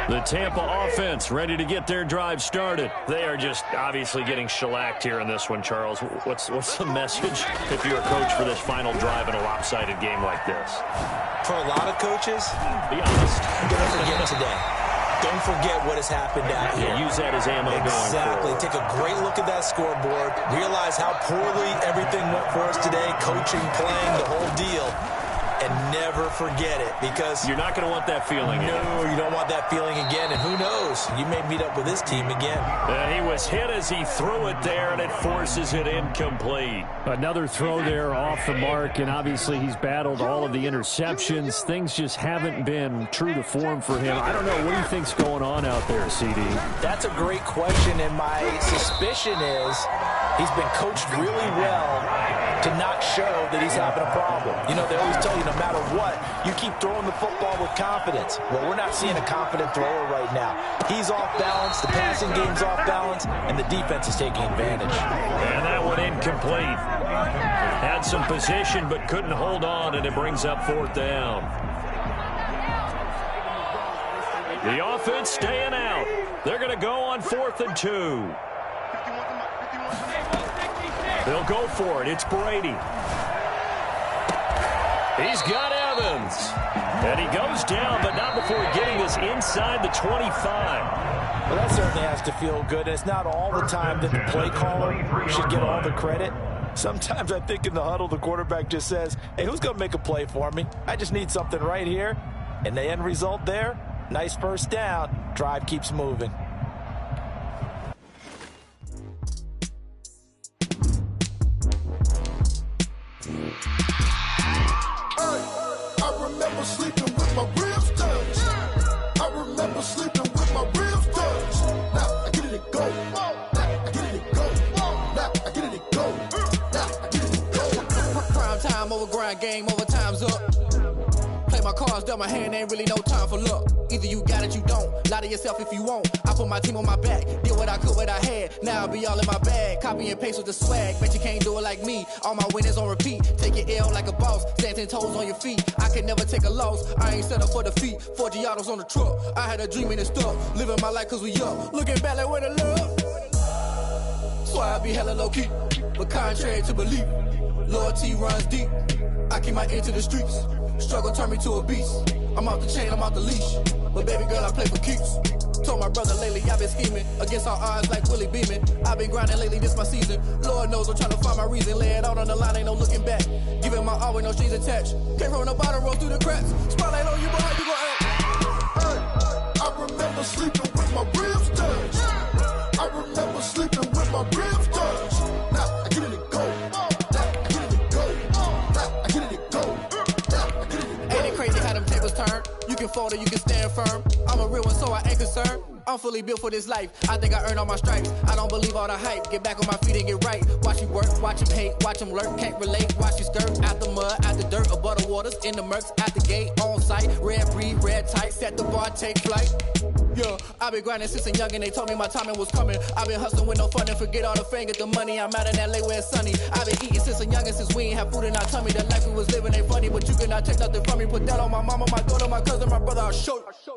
The Tampa offense ready to get their drive started. They are just obviously getting shellacked here in this one, Charles. What's the message if you're a coach for this final drive in a lopsided game like this? For a lot of coaches, be honest. Don't forget today. Don't forget what has happened out here. Use that as ammo going forward. Exactly. Take a great look at that scoreboard. Realize how poorly everything went for us today. Coaching, playing, the whole deal. And never forget it, because you're not going to want that feeling again. No, you don't want that feeling again. And who knows? You may meet up with this team again. He was hit as he threw it there, and it forces it incomplete. Another throw there off the mark, and obviously he's battled all of the interceptions. Things just haven't been true to form for him. I don't know. What do you think's going on out there, CD? That's a great question, and my suspicion is he's been coached really well to not show that he's having a problem. You know, they always tell you no matter what, you keep throwing the football with confidence. Well, we're not seeing a confident thrower right now. He's off balance, the passing game's off balance, and the defense is taking advantage. And that one incomplete. Had some position but couldn't hold on, and it brings up fourth down. The offense staying out. They're going to go on 4th and 2. They'll go for it. It's Brady. He's got Evans. And he goes down, but not before getting this inside the 25. Well, that certainly has to feel good. It's not all the time that the play caller should get all the credit. Sometimes I think in the huddle, the quarterback just says, hey, who's going to make a play for me? I just need something right here. And the end result there, nice first down. Drive keeps moving. Sleeping with my ribs touched. I remember sleeping with my ribs touched. Now I get it and go. Now I get it and go. Now I get it and go. Now I get it and go. Prime time over grind game, over time's up. Play my cards, dealt my hand, ain't really no time for luck. Either you got it, you don't. Lie to yourself if you won't. I put my team on my back. Did what I could, what I had. Now I be all in my bag. Copy and paste with the swag. Bet you can't do it like me. All my winners on repeat. Take your L like a boss. Stand 10 toes on your feet. I can never take a loss. I ain't set up for defeat. 4 Giottos on the truck. I had a dream and it stuck. Living my life cause we up. Looking back like where the love. So I be hella low key. But contrary to belief, loyalty runs deep. I keep my ear to the streets. Struggle turned me to a beast. I'm off the chain, I'm off the leash. But baby girl, I play for keeps. Told my brother lately I've been scheming against all odds like Willie Beeman. I've been grinding lately, this my season. Lord knows I'm trying to find my reason. Lay it out on the line, ain't no looking back. Giving my all with no strings attached. Came from the bottom, roll through the cracks. Spotlight on you, but how you gon' act? Hey, I remember sleeping with my ribs touched. I remember sleeping with my ribs touched. Now I get it and go. Now I get it and go. Now I get it and go. Now I get it and go. Ain't it crazy how them tables turn? You can fold or you can stand firm. I'm a real one, so I ain't concerned. I'm fully built for this life. I think I earned all my stripes. I don't believe all the hype. Get back on my feet and get right. Watch you work, watch him hate, watch him lurk. Can't relate, watch you skirt. Out the mud, out the dirt, above the waters, in the murks, out the gate, on site. Red breed, red tight, set the bar, take flight. Yeah, I been grinding since a young and they told me my timing was coming. I been hustling with no fun and forget all the fame, get the money. I'm out in LA where it's sunny. I been eating since a young and since we ain't have food in our tummy. The life we was living ain't funny, but you cannot take nothing from me. Put that on my mama, my daughter, my cousin, my brother, I'll show you.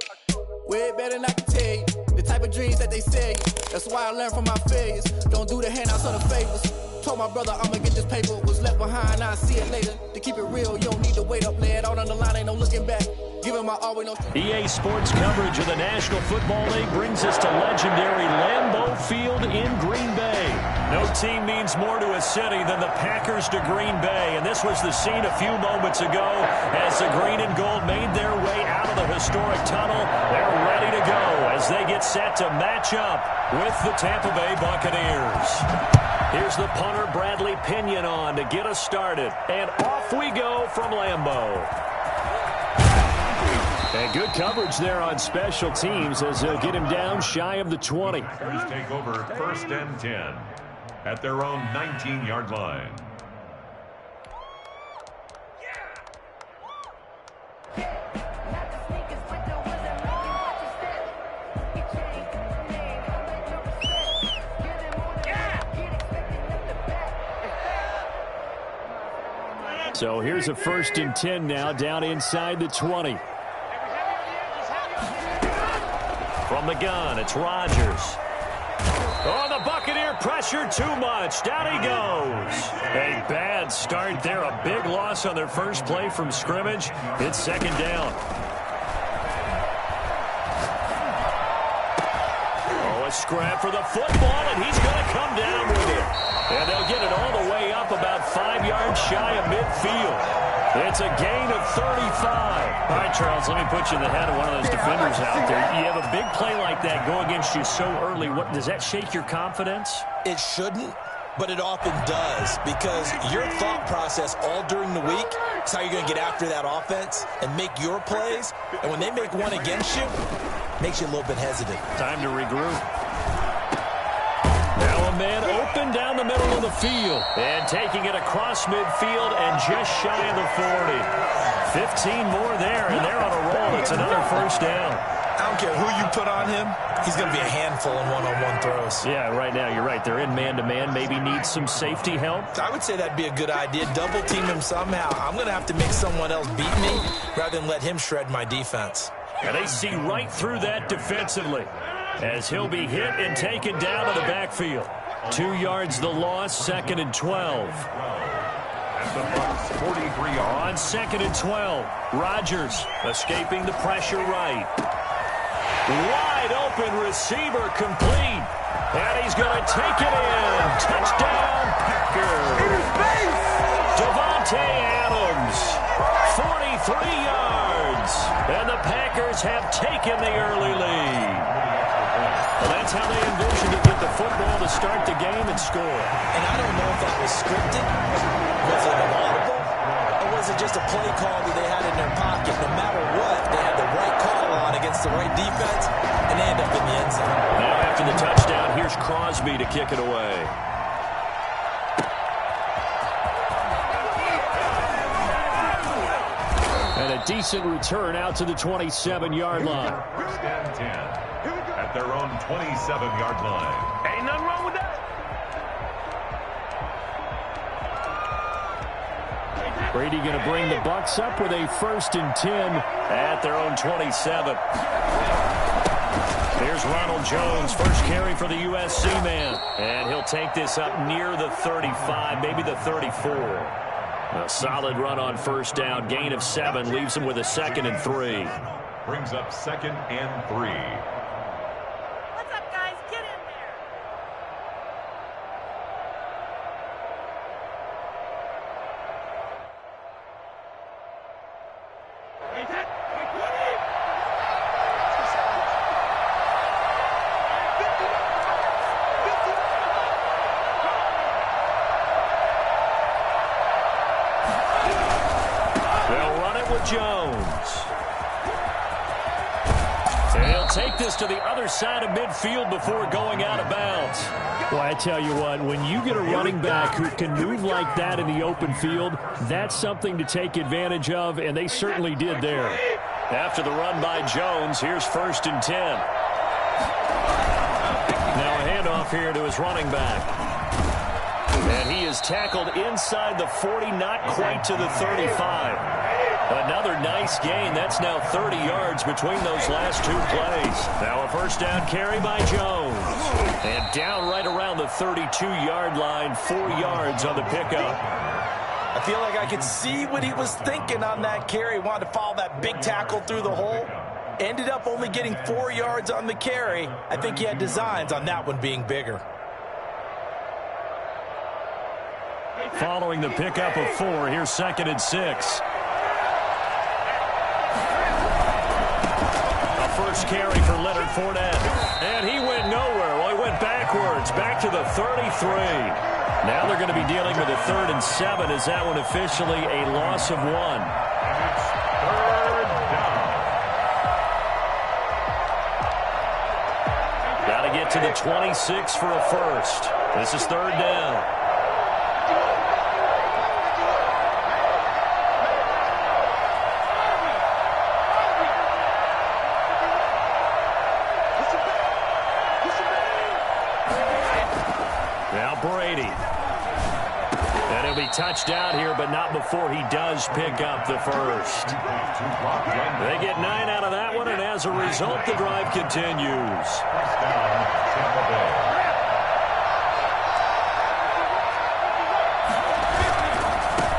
Way better than I can tell you. The type of dreams that they say. That's why I learned from my failures. Don't do the handouts or the favors. Told my brother I'ma get this paper. Was left behind, I'll see it later. To keep it real, you don't need to wait up. Lay it out on the line, ain't no looking back. Giving my all with no... EA Sports coverage of the National Football League brings us to legendary Lambeau Field in Green Bay. No team means more to a city than the Packers to Green Bay, and this was the scene a few moments ago as the green and gold made their way out of the historic tunnel. They're ready to go as they get set to match up with the Tampa Bay Buccaneers. Here's the punter, Bradley Pinion, on to get us started, and off we go from Lambeau. And good coverage there on special teams as they'll get him down shy of the 20. Packers take over 1st and 10 at their own 19-yard line. So here's a 1st and 10 now down inside the 20. From the gun, it's Rodgers. Oh, the Buccaneer pressure too much. Down he goes. A bad start there. A big loss on their first play from scrimmage. It's 2nd down. Oh, a scrap for the football, and he's going to come down with it. And they'll get it all the way up about 5 yards shy of midfield. It's a gain of 35. All right, Charles, let me put you in the head of one of those defenders out there. You have a big play like that go against you so early. What does that shake your confidence? It shouldn't, but it often does, because your thought process all during the week is how you're going to get after that offense and make your plays. And when they make one against you, it makes you a little bit hesitant. Time to regroup. Now a man open down the middle of the field. And taking it across midfield and just shy of the 40. 15 more there, and they're on a roll. It's another 1st down. I don't care who you put on him. He's going to be a handful in one-on-one throws. Yeah, right now, you're right. They're in man-to-man. Maybe needs some safety help. I would say that'd be a good idea. Double team him somehow. I'm going to have to make someone else beat me rather than let him shred my defense. And they see right through that defensively as he'll be hit and taken down to the backfield. 2 yards the loss, 2nd and 12. At the Bucs 43 on 2nd and 12. Rodgers escaping the pressure right. Wide open receiver complete. And he's going to take it in. Touchdown, Packers. Davante Adams, 43 yards. And the Packers have taken the early lead. Well, that's how they envisioned to get the football to start the game and score. And I don't know if that was scripted. Was it an audible? Or was it just a play call that they had in their pocket? No matter what, they had the right call on against the right defense, and they end up in the end zone. Now after the touchdown, here's Crosby to kick it away. And a decent return out to the 27-yard line. 1st and 10 at their own 27-yard line. Ain't nothing wrong with that. Brady going to bring the Bucs up with a 1st and 10 at their own 27. Here's Ronald Jones, first carry for the USC man. And he'll take this up near the 35, maybe the 34. A solid run on 1st down, gain of 7, leaves him with a 2nd and 3. Brings up 2nd and 3. What's up, guys? Get in there. They'll run it with Jones. take this to the other side of midfield before going out of bounds. Well, I tell you what, when you get a running back who can move like that in the open field, that's something to take advantage of, and they certainly did there. After the run by Jones, here's 1st and 10. Now a handoff here to his running back. And he is tackled inside the 40, not quite to the 35. Another nice gain. That's now 30 yards between those last two plays. Now a first down carry by Jones. And down right around the 32-yard line, 4 yards on the pickup. I feel like I could see what he was thinking on that carry. Wanted to follow that big tackle through the hole. Ended up only getting 4 yards on the carry. I think he had designs on that one being bigger. Following the pickup of 4, here's 2nd and 6. A first carry for Leonard Fournette. And he went nowhere. Well, he went backwards, back to the 33. Now they're going to be dealing with a 3rd and 7. Is that one officially a loss of 1? It's 3rd down. Got to get to the 26 for a first. This is 3rd down. Now Brady. And he'll be touched out here, but not before he does pick up the first. They get 9 out of that one, and as a result, the drive continues. First down, Tampa Bay.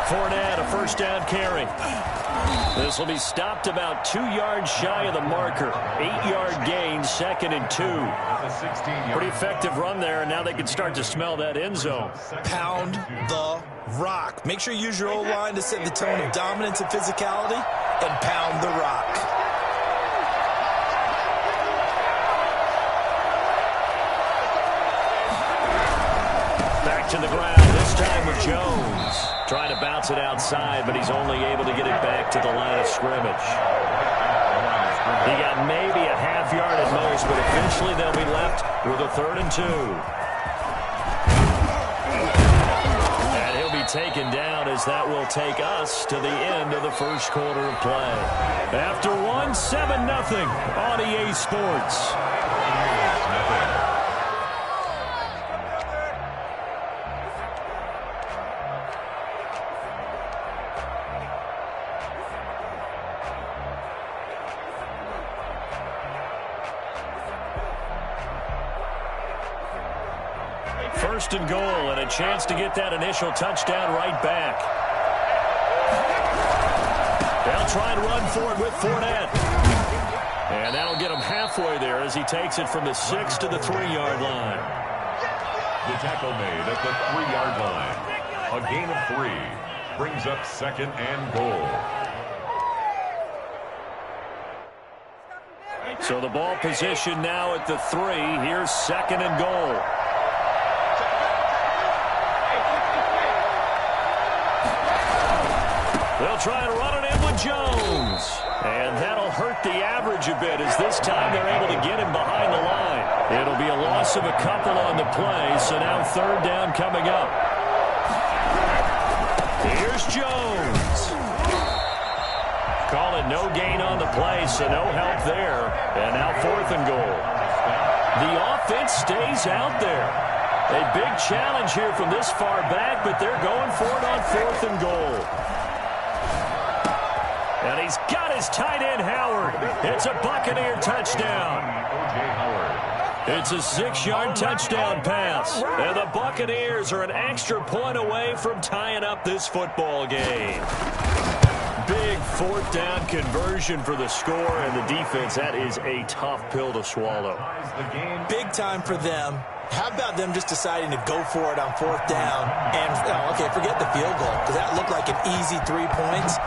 Fournette, a first down carry. This will be stopped about 2 yards shy of the marker. 8-yard gain, 2nd and 2. Pretty effective run there, and now they can start to smell that end zone. Pound the rock. Make sure you use your O-line to set the tone of dominance and physicality, and pound the rock. Back to the ground, this time with Jones. Trying to bounce it outside, but he's only able to get it back to the line of scrimmage. He got maybe a half yard at most, but eventually they'll be left with a 3rd and 2. And he'll be taken down as that will take us to the end of the first quarter of play. After 1, 7-0 on EA Sports. First and goal, and a chance to get that initial touchdown right back. They'll try and run for it with Fournette. And that'll get him halfway there as he takes it from the 6 to the 3-yard line. The tackle made at the 3-yard line. A gain of 3 brings up 2nd and goal. So the ball position now at the 3. Here's 2nd and goal. They'll try and run it in with Jones. And that'll hurt the average a bit as this time they're able to get him behind the line. It'll be a loss of a couple on the play, so now 3rd down coming up. Here's Jones. Call it no gain on the play, so no help there. And now 4th and goal. The offense stays out there. A big challenge here from this far back, but they're going for it on 4th and goal. And he's got his tight end, Howard. It's a Buccaneer touchdown. It's a 6-yard touchdown pass. And the Buccaneers are an extra point away from tying up this football game. Big 4th down conversion for the score, and the defense, that is a tough pill to swallow. Big time for them. How about them just deciding to go for it on 4th down? And, okay, forget the field goal, because that looked like an easy 3 points.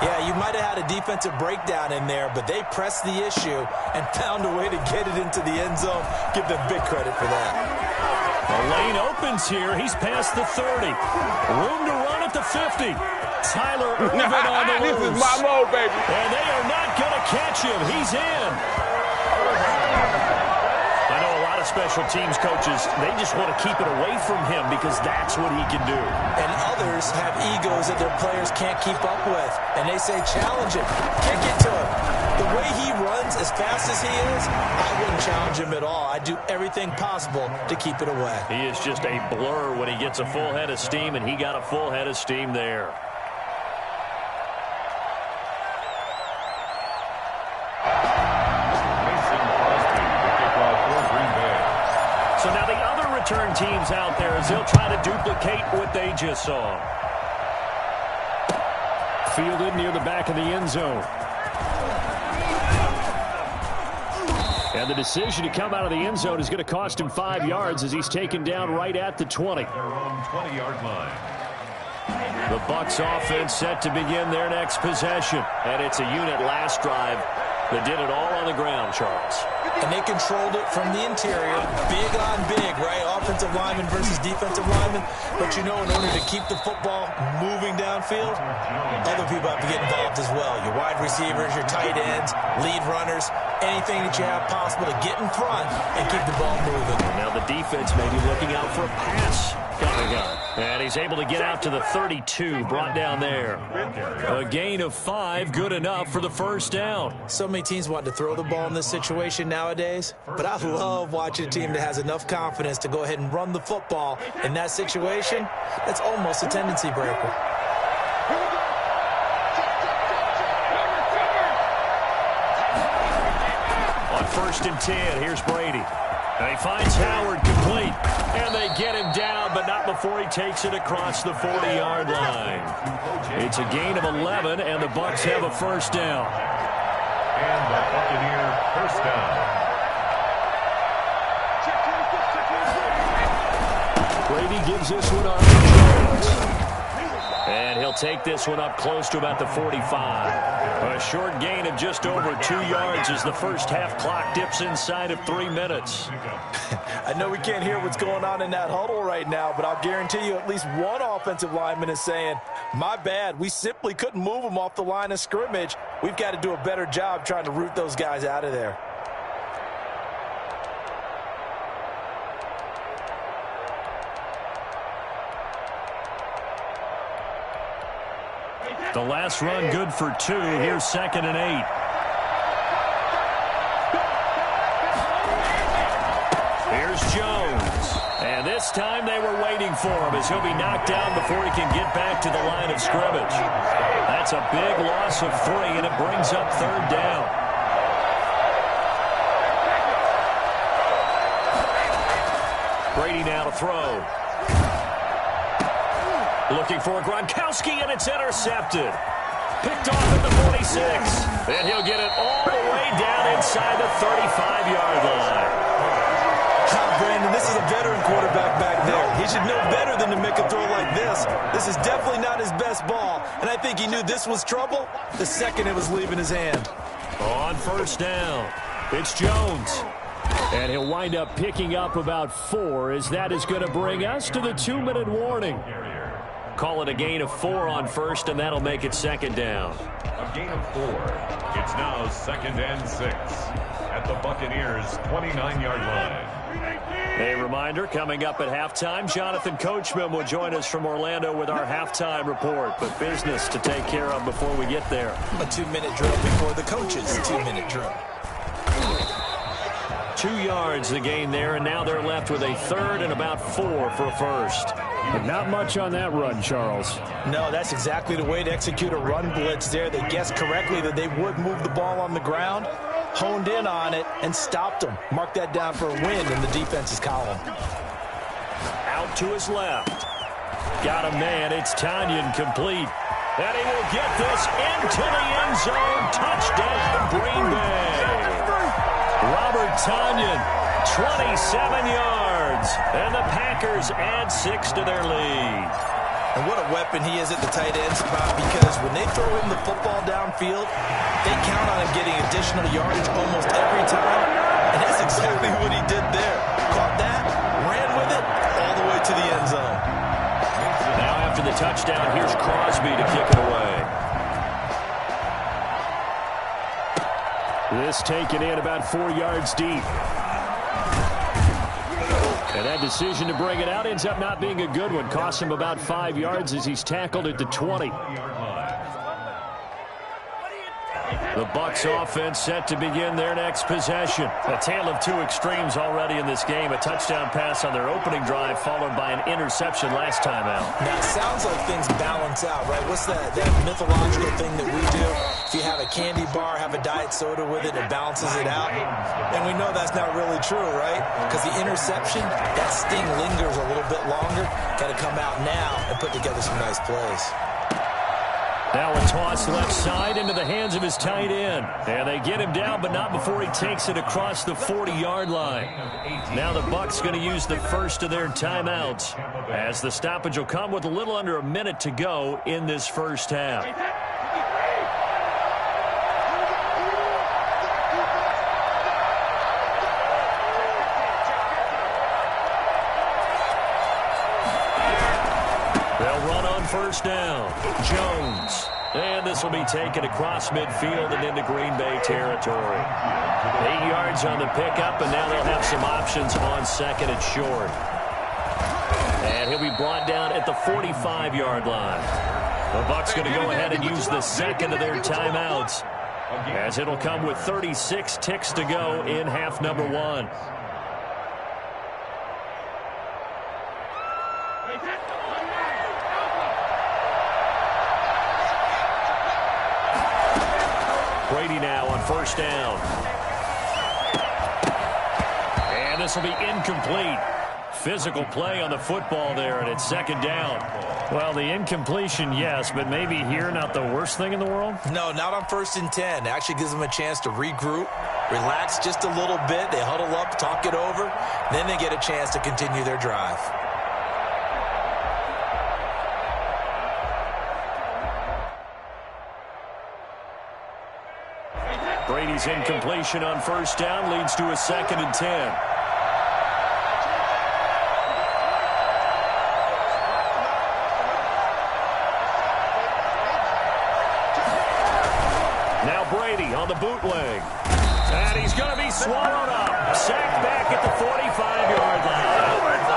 Yeah, you might have had a defensive breakdown in there, but they pressed the issue and found a way to get it into the end zone. Give them big credit for that. The lane opens here. He's past the 30. Room to run at the 50. Tyler Ervin on the loose. This is my mode, baby. And they are not going to catch him. He's in. special teams coaches, they just want to keep it away from him because that's what he can do. And others have egos that their players can't keep up with. And they say, challenge him, kick it to him. The way he runs as fast as he is, I wouldn't challenge him at all. I'd do everything possible to keep it away. He is just a blur when he gets a full head of steam, and he got a full head of steam there. So now the other return teams out there as they'll try to duplicate what they just saw. Fielded near the back of the end zone. And the decision to come out of the end zone is going to cost him 5 yards as he's taken down right at the 20. Their own 20-yard line. The Bucs offense set to begin their next possession. And it's a unit last drive that did it all on the ground, Charles. And they controlled it from the interior, big on big, right? Offensive lineman versus defensive lineman. But you know, in order to keep the football moving downfield, other people have to get involved as well. Your wide receivers, your tight ends, lead runners, anything that you have possible to get in front and keep the ball moving. Now the defense may be looking out for a pass coming up. And he's able to get out to the 32, brought down there. A gain of 5, good enough for the first down. So many teams want to throw the ball in this situation nowadays, but I love watching a team that has enough confidence to go ahead and run the football in that situation. That's almost a tendency breaker. On 1st and 10, here's Brady. And he finds Howard complete. And they get him down, but not before he takes it across the 40-yard line. It's a gain of 11, and the Bucs have a first down. And the Buccaneer first down. Brady gives this one up to Jones. And he'll take this one up close to about the 45. A short gain of just over 2 yards as the first half clock dips inside of 3 minutes. I know we can't hear what's going on in that huddle right now, but I'll guarantee you at least one offensive lineman is saying, my bad, we simply couldn't move them off the line of scrimmage. We've got to do a better job trying to root those guys out of there. The last run good for 2. Here's 2nd and 8. Here's Jones. And this time they were waiting for him as he'll be knocked down before he can get back to the line of scrimmage. That's a big loss of 3, and it brings up 3rd down. Brady now to throw. Looking for Gronkowski, and it's intercepted. Picked off at the 46. And he'll get it all the way down inside the 35-yard line. Brandon, this is a veteran quarterback back there. He should know better than to make a throw like this. This is definitely not his best ball, and I think he knew this was trouble the second it was leaving his hand. On first down, it's Jones. And he'll wind up picking up about 4 as that is going to bring us to the 2-minute warning. Call it a gain of 4 on first, and that'll make it 2nd down. A gain of 4. It's now 2nd and 6 at the Buccaneers' 29-yard line. A reminder, coming up at halftime, Jonathan Coachman will join us from Orlando with our halftime report. But business to take care of before we get there. A 2-minute drill before the coach's 2-minute drill. 2 yards the gain there, and now they're left with a 3rd and about 4 for a first. But not much on that run, Charles. No, that's exactly the way to execute a run blitz there. They guessed correctly that they would move the ball on the ground, honed in on it, and stopped them. Mark that down for a win in the defense's column. Out to his left. Got a man. It's Tanyan complete. And he will get this into the end zone. Touchdown, Green Bay. Robert Tanyan, 27 yards. And the Packers add 6 to their lead. And what a weapon he is at the tight end spot, because when they throw him the football downfield, they count on him getting additional yardage almost every time. And that's exactly what he did there. Caught that, ran with it, all the way to the end zone. Now after the touchdown, here's Crosby to kick it away. This taken in about 4 yards deep. And that decision to bring it out ends up not being a good one. Costs him about 5 yards as he's tackled at the 20. The Bucs offense set to begin their next possession. A tale of two extremes already in this game. A touchdown pass on their opening drive followed by an interception last time out. Now, it sounds like things balance out, right? What's that mythological thing that we do? If you have a candy bar, have a diet soda with it, it balances it out. And we know that's not really true, right? Because the interception, that sting lingers a little bit longer. Got to come out now and put together some nice plays. Now a toss left side into the hands of his tight end. And they get him down, but not before he takes it across the 40-yard line. Now the Bucs going to use the first of their timeouts, as the stoppage will come with a little under a minute to go in this first half. They'll run on first down. Jones. And this will be taken across midfield and into Green Bay territory. 8 yards on the pickup, and now they'll have some options on second and short. And he'll be brought down at the 45-yard line. The Bucs going to go ahead and use the second of their timeouts, as it'll come with 36 ticks to go in half number one. Brady now on first down. And this will be incomplete. Physical play on the football there, and it's second down. Well, the incompletion, yes, but maybe here not the worst thing in the world? No, not on 1st and 10. It actually gives them a chance to regroup, relax just a little bit. They huddle up, talk it over. Then they get a chance to continue their drive. Brady's incompletion on first down leads to a 2nd and 10. Now Brady on the bootleg. And he's going to be swallowed up. Sacked back at the 45-yard line.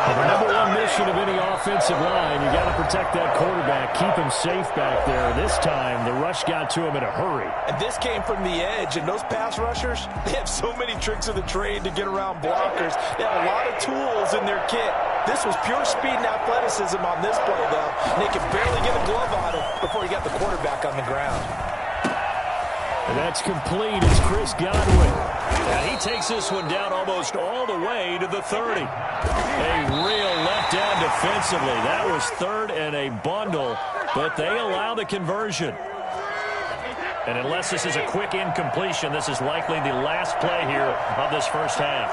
The number one mission of any offensive line, you got to protect that quarterback, keep him safe back there. This time, the rush got to him in a hurry. And this came from the edge, and those pass rushers, they have so many tricks of the trade to get around blockers. They have a lot of tools in their kit. This was pure speed and athleticism on this play, though. And they could barely get a glove on him before he got the quarterback on the ground. And that's complete. It's Chris Godwin. And he takes this one down almost all the way to the 30. A real letdown defensively. That was 3rd and a bundle, but they allow the conversion. And unless this is a quick incompletion, this is likely the last play here of this first half.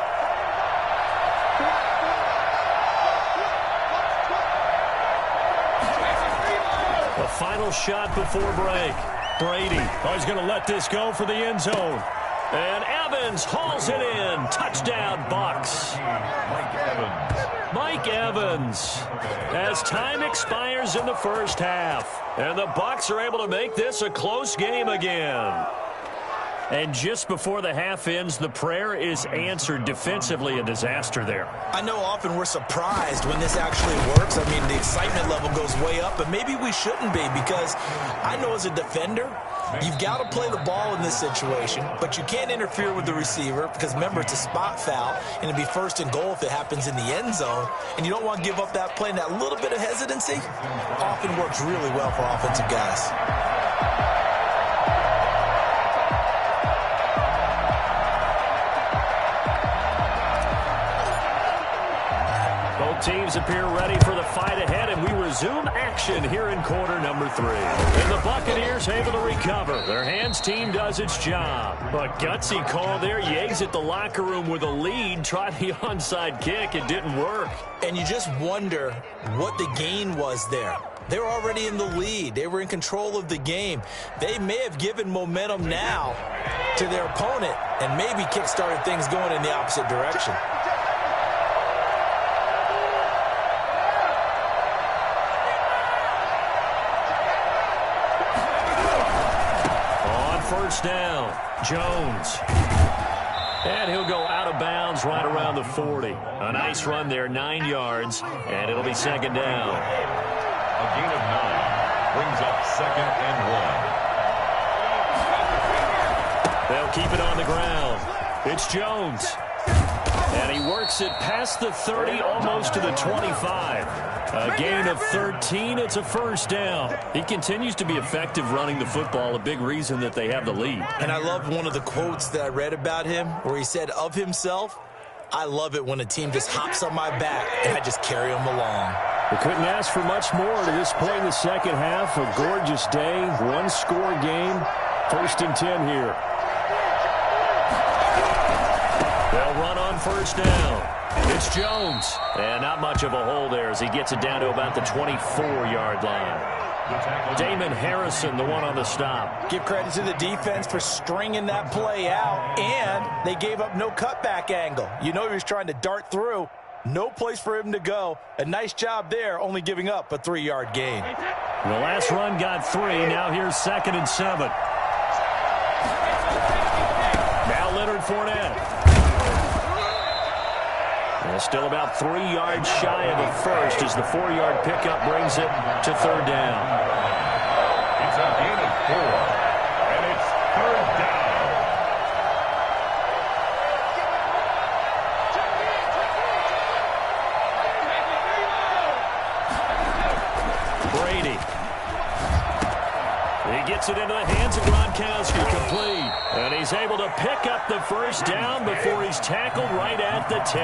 The final shot before break. Brady, he's going to let this go for the end zone. And Evans hauls it in. Touchdown, Bucs. Mike Evans. As time expires in the first half. And the Bucs are able to make this a close game again. And just before the half ends, the prayer is answered. Defensively, a disaster there. I know often we're surprised when this actually works. I mean, the excitement level goes way up, but maybe we shouldn't be, because I know as a defender, you've got to play the ball in this situation, but you can't interfere with the receiver because, remember, it's a spot foul, and it'd be 1st and goal if it happens in the end zone, and you don't want to give up that play, and that little bit of hesitancy often works really well for offensive guys. Teams appear ready for the fight ahead, and we resume action here in quarter number 3. And the Buccaneers able to recover. Their hands team does its job. But gutsy call there. You exit the locker room with a lead. Try the onside kick. It didn't work. And you just wonder what the gain was there. They were already in the lead. They were in control of the game. They may have given momentum now to their opponent and maybe kick-started things going in the opposite direction. First down, Jones. And he'll go out of bounds right around the 40. A nice run there, 9 yards, and it'll be second down. A gain of 9 brings up second and 1. They'll keep it on the ground. It's Jones. And he works it past the 30, almost to the 25. A gain of 13. It's a first down. He continues to be effective running the football, a big reason that they have the lead. And I love one of the quotes that I read about him where he said of himself, I love it when a team just hops on my back and I just carry them along. We couldn't ask for much more to this point in the second half. A gorgeous day, one-score game. First and 10 here. They'll run on first down. It's Jones. And not much of a hole there as he gets it down to about the 24-yard line. Damon Harrison, the one on the stop. Give credit to the defense for stringing that play out, and they gave up no cutback angle. You know he was trying to dart through. No place for him to go. A nice job there, only giving up a 3-yard gain. The last run got 3. Now here's second and 7. Now Leonard Fournette. And still about 3 yards shy of a first as the 4-yard pickup brings it to third down. It's a gain of 4, and it's third down. Brady. He gets it into the hands of Gronkowski, complete. And he's able to pick up the first down before he's tackled right at the 10.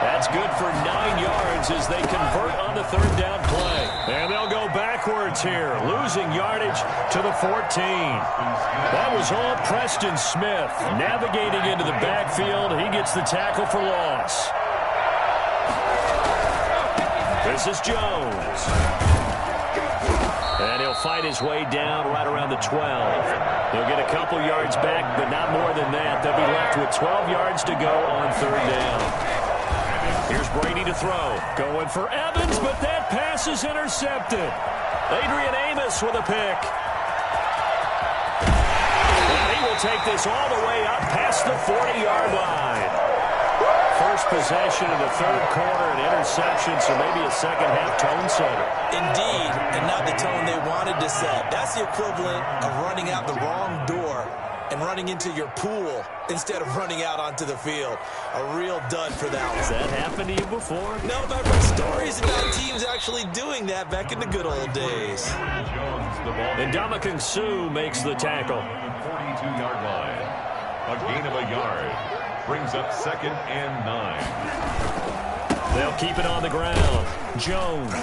That's good for 9 yards as they convert on the third down play. And they'll go backwards here, losing yardage to the 14. That was all Preston Smith navigating into the backfield. He gets the tackle for loss. This is Jones. And he'll fight his way down right around the 12. He'll get a couple yards back, but not more than that. They'll be left with 12 yards to go on third down. Here's Brady to throw. Going for Evans, but that pass is intercepted. Adrian Amos with a pick. And he will take this all the way up past the 40-yard line. First possession of the third quarter, an interception, so maybe a second-half tone setter. Indeed, and not the tone they wanted to set. That's the equivalent of running out the wrong door and running into your pool instead of running out onto the field. A real dud for that one. Has that happened to you before? No, but I've heard stories about teams actually doing that back in the good old days. And Ndamukong Suh makes the tackle. 42-yard line. A gain of a yard. Brings up second and 9. They'll keep it on the ground. Jones.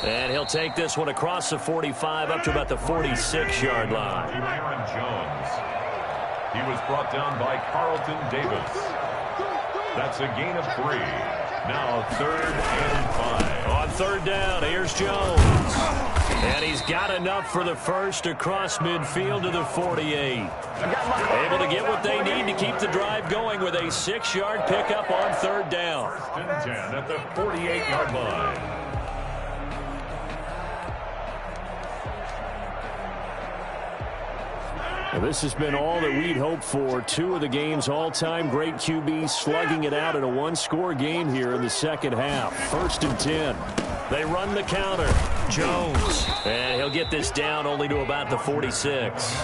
And he'll take this one across the 45 up to about the 46-yard line. Aaron Jones. He was brought down by Carlton Davis. That's a gain of 3. Now third and 5. On third down, here's Jones. And he's got enough for the first across midfield to the 48. Able to get what they need to keep the drive going with a 6-yard pickup on third down. First and 10 at the 48-yard line. Well, this has been all that we'd hoped for. 2 of the game's all-time great QBs slugging it out in a one-score game here in the second half. First and 10. They run the counter. Jones. And he'll get this down only to about the 46.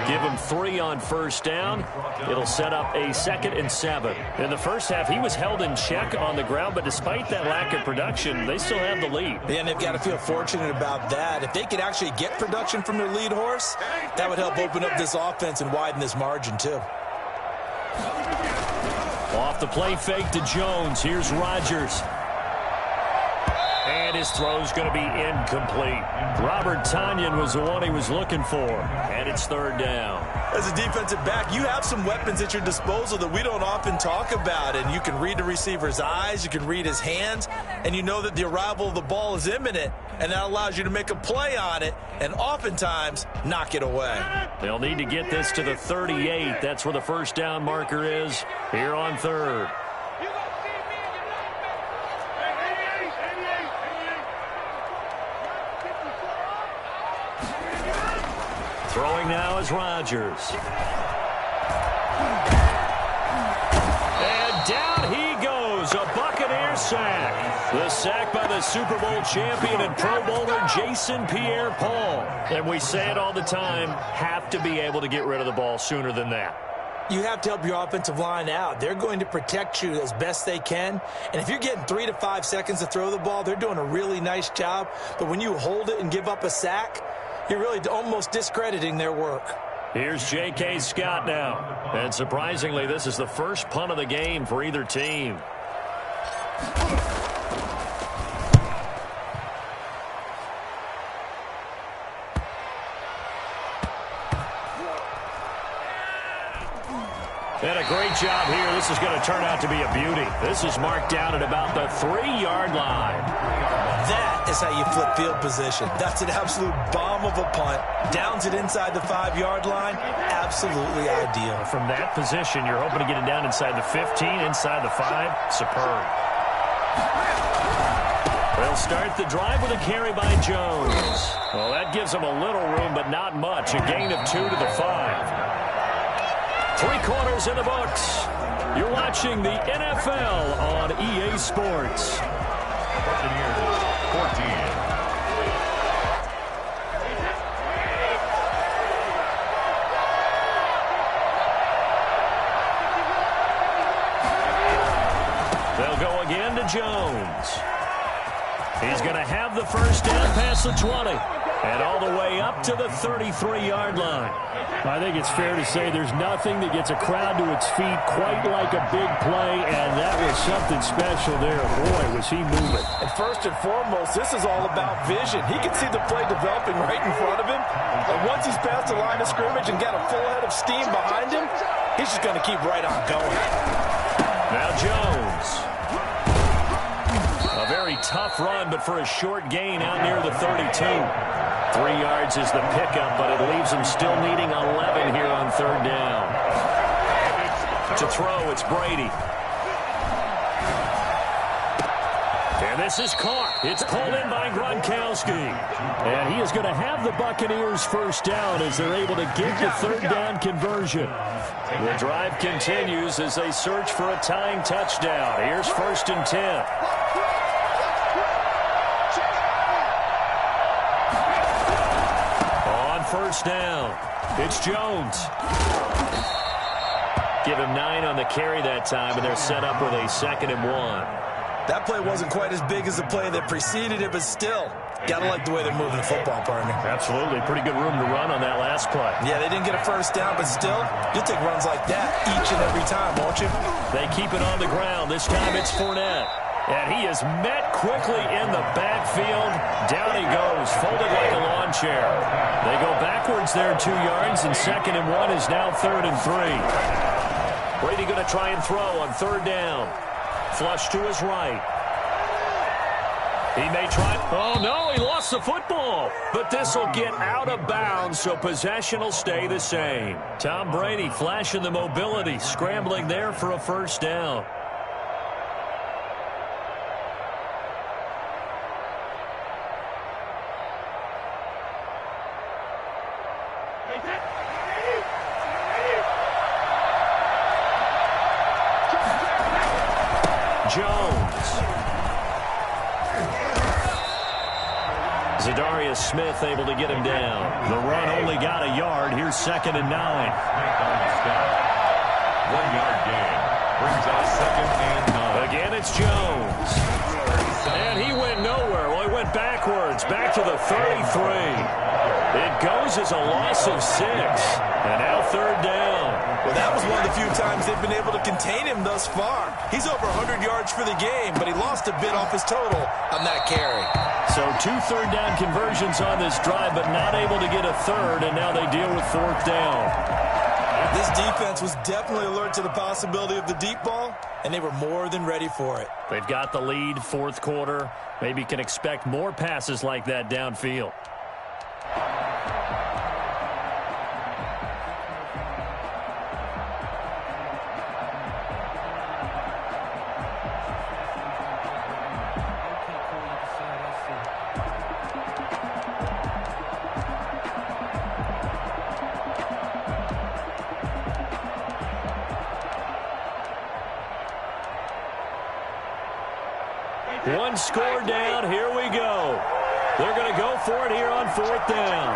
Give him 3 on first down. It'll set up a second and 7. In the first half, he was held in check on the ground, but despite that lack of production, they still have the lead. Yeah, and they've got to feel fortunate about that. If they could actually get production from their lead horse, that would help open up this offense and widen this margin, too. Off the play fake to Jones. Here's Rodgers. And his throw's going to be incomplete. Robert Tonyan was the one he was looking for. And it's third down. As a defensive back, you have some weapons at your disposal that we don't often talk about. And you can read the receiver's eyes, you can read his hands, and you know that the arrival of the ball is imminent. And that allows you to make a play on it and oftentimes knock it away. They'll need to get this to the 38. That's where the first down marker is here on third. Throwing now is Rodgers. And down he goes, a Buccaneer sack. The sack by the Super Bowl champion and Pro Bowler Jason Pierre-Paul. And we say it all the time, have to be able to get rid of the ball sooner than that. You have to help your offensive line out. They're going to protect you as best they can. And if you're getting 3 to 5 seconds to throw the ball, they're doing a really nice job. But when you hold it and give up a sack, you're really almost discrediting their work. Here's J.K. Scott now. And surprisingly, this is the first punt of the game for either team. And a great job here. This is going to turn out to be a beauty. This is marked down at about the 3-yard line. That is how you flip field position. That's an absolute bomb of a punt. Downs it inside the 5-yard line. Absolutely ideal. From that position, you're hoping to get it down inside the 15, inside the 5. Superb. They'll start the drive with a carry by Jones. Well, that gives them a little room, but not much. A gain of 2 to the 5. 3 quarters in the books. You're watching the NFL on EA Sports. Buccaneers 14. They'll go again to Jones. He's going to have the first down past the 20. And all the way up to the 33-yard line. I think it's fair to say there's nothing that gets a crowd to its feet quite like a big play, and that was something special there. Boy, was he moving. And first and foremost, this is all about vision. He can see the play developing right in front of him. And once he's past the line of scrimmage and got a full head of steam behind him, he's just going to keep right on going. Now Jones. A very tough run, but for a short gain out near the 32. 3 yards is the pickup, but it leaves them still needing 11 here on 3rd down. To throw, it's Brady. And this is caught. It's pulled in by Gronkowski. And he is going to have the Buccaneers first down as they're able to get the 3rd down conversion. The drive continues as they search for a tying touchdown. Here's 1st and 10. First down. It's Jones. Give him 9 on the carry that time, and they're set up with a 2nd and 1. That play wasn't quite as big as the play that preceded it, but still, gotta like the way they're moving the football, partner. Absolutely. Pretty good room to run on that last play. Yeah, they didn't get a first down, but still, you'll take runs like that each and every time, won't you? They keep it on the ground. This time it's Fournette. And he is met quickly in the backfield. Down he goes, folded like a lawn chair. They go backwards there 2 yards, and 2nd and 1 is now 3rd and 3. Brady going to try and throw on 3rd down. Flush to his right. He may try. Oh, no, he lost the football. But this will get out of bounds, so possession will stay the same. Tom Brady flashing the mobility, scrambling there for a first down. Jones. Zadarius Smith able to get him down. The run only got a yard. Here's 2nd and 9. 1-yard gain. Brings out 2nd and 9. Again, it's Jones. And he went nowhere. Well, he went backwards. Back to the 33. It goes as a loss of 6. And now 3rd down. Well, that was one of the few times they've been able to contain him thus far. He's over 100 yards for the game, but he lost a bit off his total on that carry. So 2 3rd down conversions on this drive, but not able to get a 3rd, and now they deal with 4th down. This defense was definitely alert to the possibility of the deep ball, and they were more than ready for it. They've got the lead, 4th quarter. Maybe can expect more passes like that downfield. One score down. Here we go. They're going to go for it here on 4th down.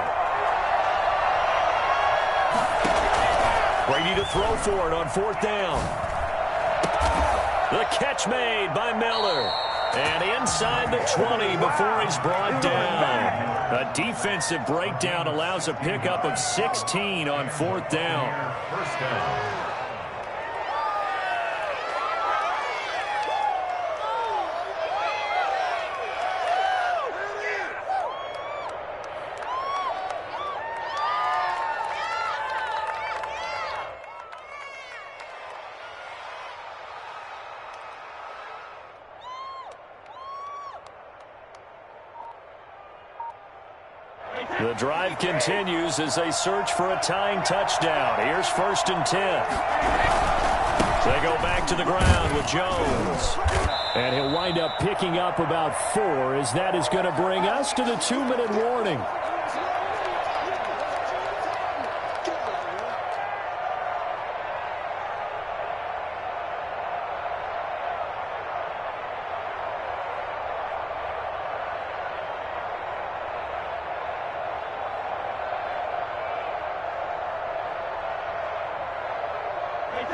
Brady to throw for it on 4th down. The catch made by Miller. And inside the 20 before he's brought down. A defensive breakdown allows a pickup of 16 on 4th down. First down. The drive continues as they search for a tying touchdown. Here's 1st and 10. They go back to the ground with Jones. And he'll wind up picking up about 4 as that is going to bring us to the 2-minute warning.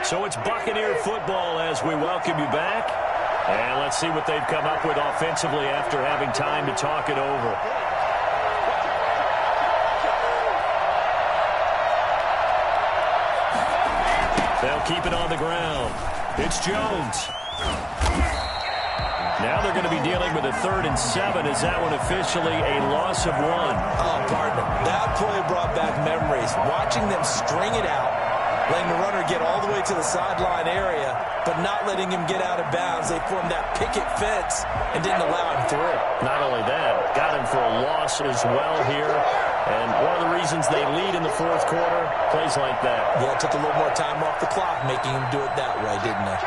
So it's Buccaneer football as we welcome you back. And let's see what they've come up with offensively after having time to talk it over. They'll keep it on the ground. It's Jones. Now they're going to be dealing with a 3rd and 7. Is that one officially a loss of 1? Oh, partner, that play brought back memories. Watching them string it out. Letting the runner get all the way to the sideline area, but not letting him get out of bounds. They formed that picket fence and didn't allow him through. Not only that, got him for a loss as well here. And one of the reasons they lead in the 4th quarter, plays like that. Yeah, it took a little more time off the clock, making him do it that way, didn't it?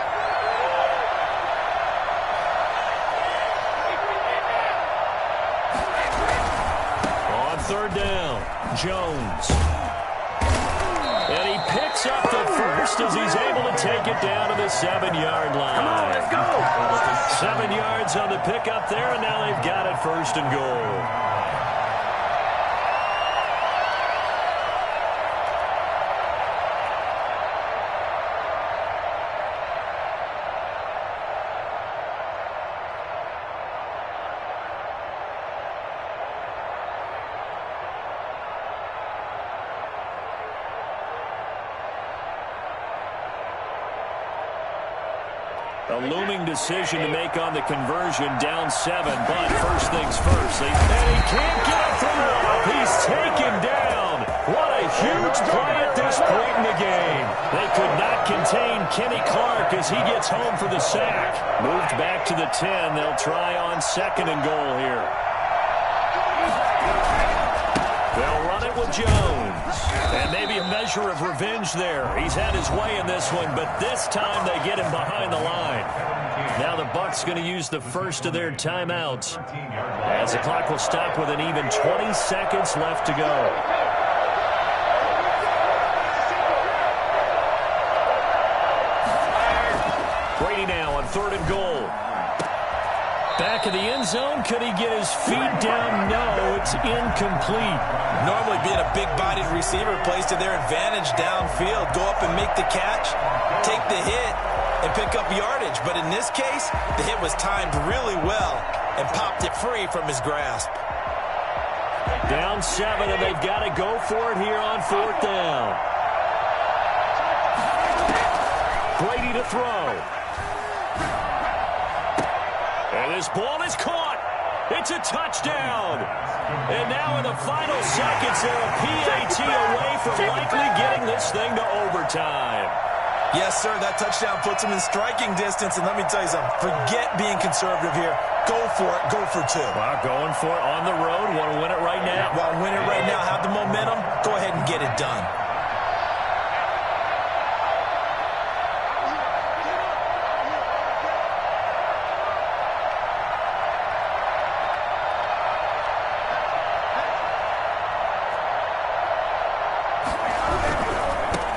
On 3rd down, Jones. And he picks up the first as he's able to take it down to the 7-yard line. Come on, let's go. 7 yards on the pickup there, and now they've got it 1st and goal. A looming decision to make on the conversion, down 7, but first things first. And he can't get a throw. He's taken down. What a huge play at this point in the game. They could not contain Kenny Clark as he gets home for the sack. Moved back to the 10. They'll try on 2nd and goal here. They'll run it with Jones. And maybe a measure of revenge there. He's had his way in this one, but this time they get him behind the line. Now the Bucs going to use the first of their timeouts as the clock will stop with an even 20 seconds left to go. Brady now on 3rd and goal. Back in the end zone. Could he get his feet down? No, it's incomplete. Normally being a big-bodied receiver plays to their advantage downfield. Go up and make the catch, take the hit, and pick up yardage. But in this case, the hit was timed really well and popped it free from his grasp. Down 7, and they've got to go for it here on 4th down. Brady to throw. And this ball is caught. It's a touchdown. And now in the final seconds, they're a PAT away from likely getting this thing to overtime. Yes, sir, that touchdown puts them in striking distance. And let me tell you something, forget being conservative here. Go for it, go for 2. Wow, going for it on the road. Want to win it right now. Want to win it right now, have the momentum, go ahead and get it done.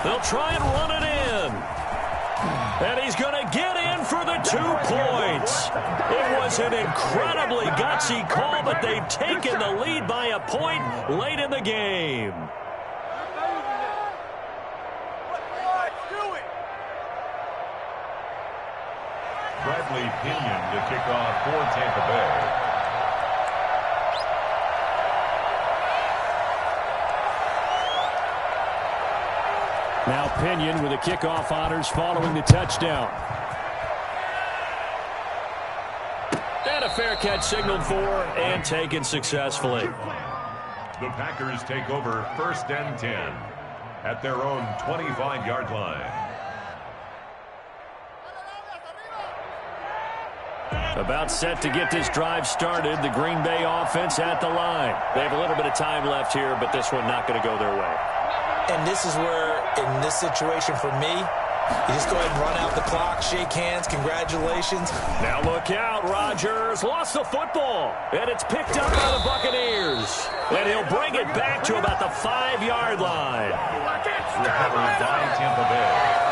They'll try and run it in. And he's going to get in for the 2 points. It was an incredibly gutsy call, but they've taken the lead by a point late in the game. Bradley Pinion to kick off for Tampa Bay. Now Pinion with the kickoff honors following the touchdown. And a fair catch signaled for and taken successfully. The Packers take over 1st and 10 at their own 25-yard line. About set to get this drive started. The Green Bay offense at the line. They have a little bit of time left here, but this one not going to go their way. And this is where, in this situation for me, you just go ahead and run out the clock, shake hands, congratulations. Now look out, Rodgers lost the football, and it's picked up by the Buccaneers. And he'll bring it back to about the 5-yard line. Recovered by Tampa Bay.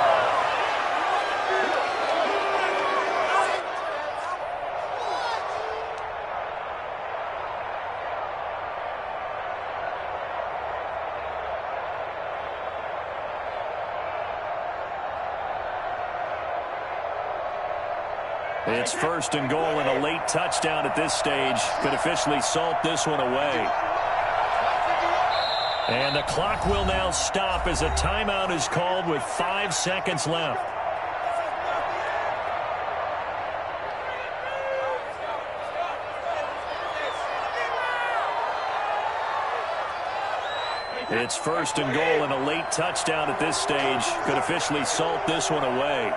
It's 1st and goal and a late touchdown at this stage could officially salt this one away. And the clock will now stop as a timeout is called with 5 seconds left. It's 1st and goal and a late touchdown at this stage could officially salt this one away.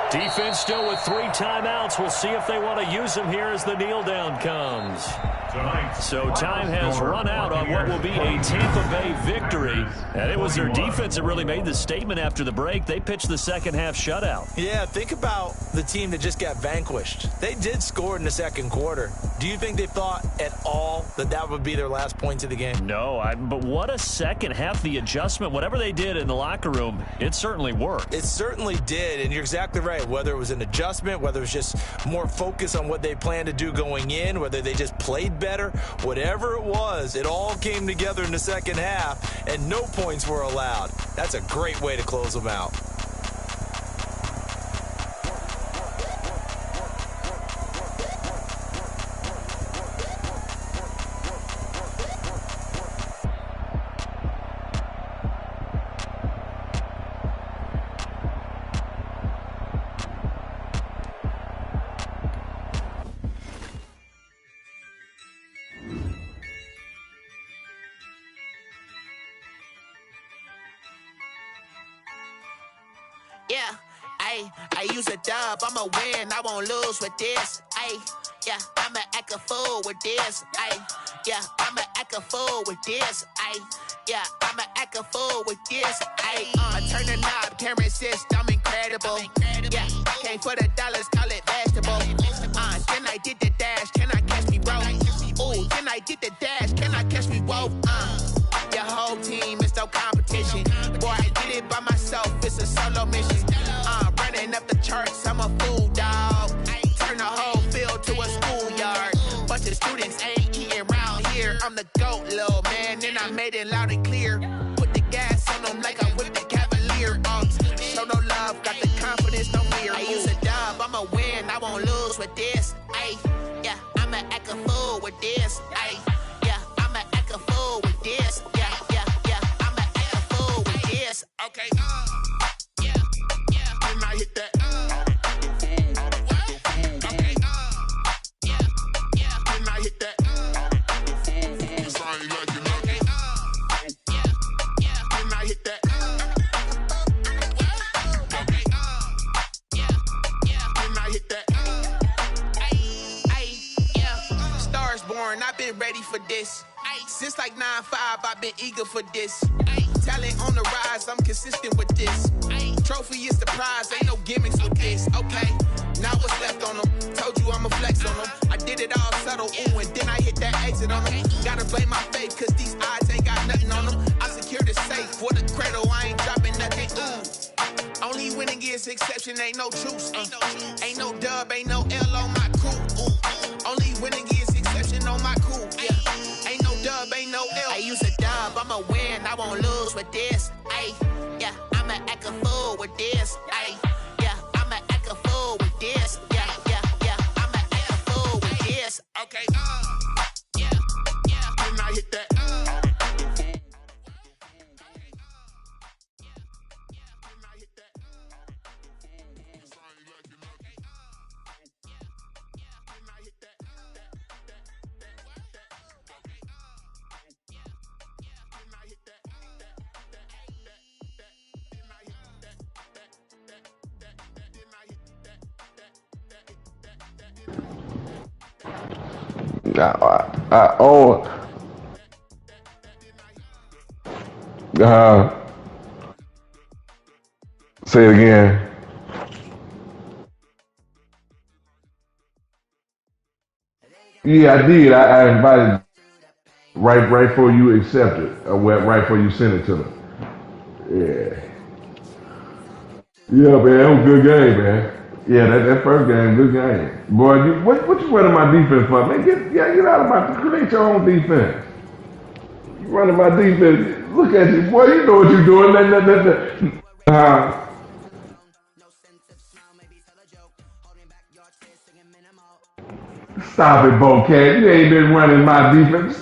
Defense still with 3 timeouts. We'll see if they want to use them here as the kneel down comes. So time has run out on what will be a Tampa Bay victory. And it was their defense that really made the statement after the break. They pitched the second half shutout. Yeah, think about the team that just got vanquished. They did score in the second quarter. Do you think they thought at all that that would be their last points of the game? No, but what a second half. The adjustment, whatever they did in the locker room, it certainly worked. It certainly did, and you're exactly right. Whether it was an adjustment, whether it was just more focus on what they planned to do going in, whether they just played better, whatever it was, it all came together in the second half, and no points were allowed. That's a great way to close them out. Yeah, I use a dub, I'ma win, I won't lose with this. Yeah, I'ma act a fool with this. Yeah, I'ma act a fool with this. Yeah, I'ma act a fool with this. I turn the knob, can't resist, I'm incredible. Yeah, came for the dollars, call it vegetable. Then I did the dash, can I catch me, bro? Ooh, then I did the dash, can I catch me, whoa? Your whole team is no competition. Boy, I did it by myself, it's a solo mission. Running up the charts, I'm a fool, dog. Turn the whole field to a schoolyard. Bunch of students ain't eating around here. I'm the GOAT, little man, and I made it loud and clear. Put the gas on them like I'm with the Cavalier. Show no love, got the confidence, no fear. I use a dub, I'ma win, I won't lose with this. Yeah, I'ma act a fool with this. Yeah, I'ma act a fool with this. Yeah, I'ma act a fool with this. Okay, yeah, when I hit that. I've been ready for this. Since like 9-5, I've been eager for this. Talent on the rise, I'm consistent with this. Trophy is the prize, ain't no gimmicks with this. Okay, now what's left on them? Told you I'ma flex on them. I did it all subtle, ooh, and then I hit that exit on them. Gotta blame my faith, cause these odds ain't got nothing on them. I secured the safe for the cradle, I ain't dropping nothing, ooh. Only winning is is exception, ain't no truce. Ain't no dub, ain't no L on my crew. Only winning is exception on my crew. Yeah. Ain't no dub, ain't no L. I use a dub, I'ma win, I won't lose with this. Ay, yeah, I'ma act a fool with this. Ay, yeah, I'ma act a fool with this. Yeah, yeah, yeah, I'ma act a fool with this. Okay, yeah, yeah. Then I hit that. Say it again. Yeah, I did. I invited right before you accepted, or right before you sent it to them. Yeah. Yeah, man, that was a good game, man. Yeah, that first game, good game. Boy, what you running my defense for? Man, get out of my, create your own defense. You running my defense. Look at you, boy, you know what you're doing. Stop it, Bocat. You ain't been running my defense.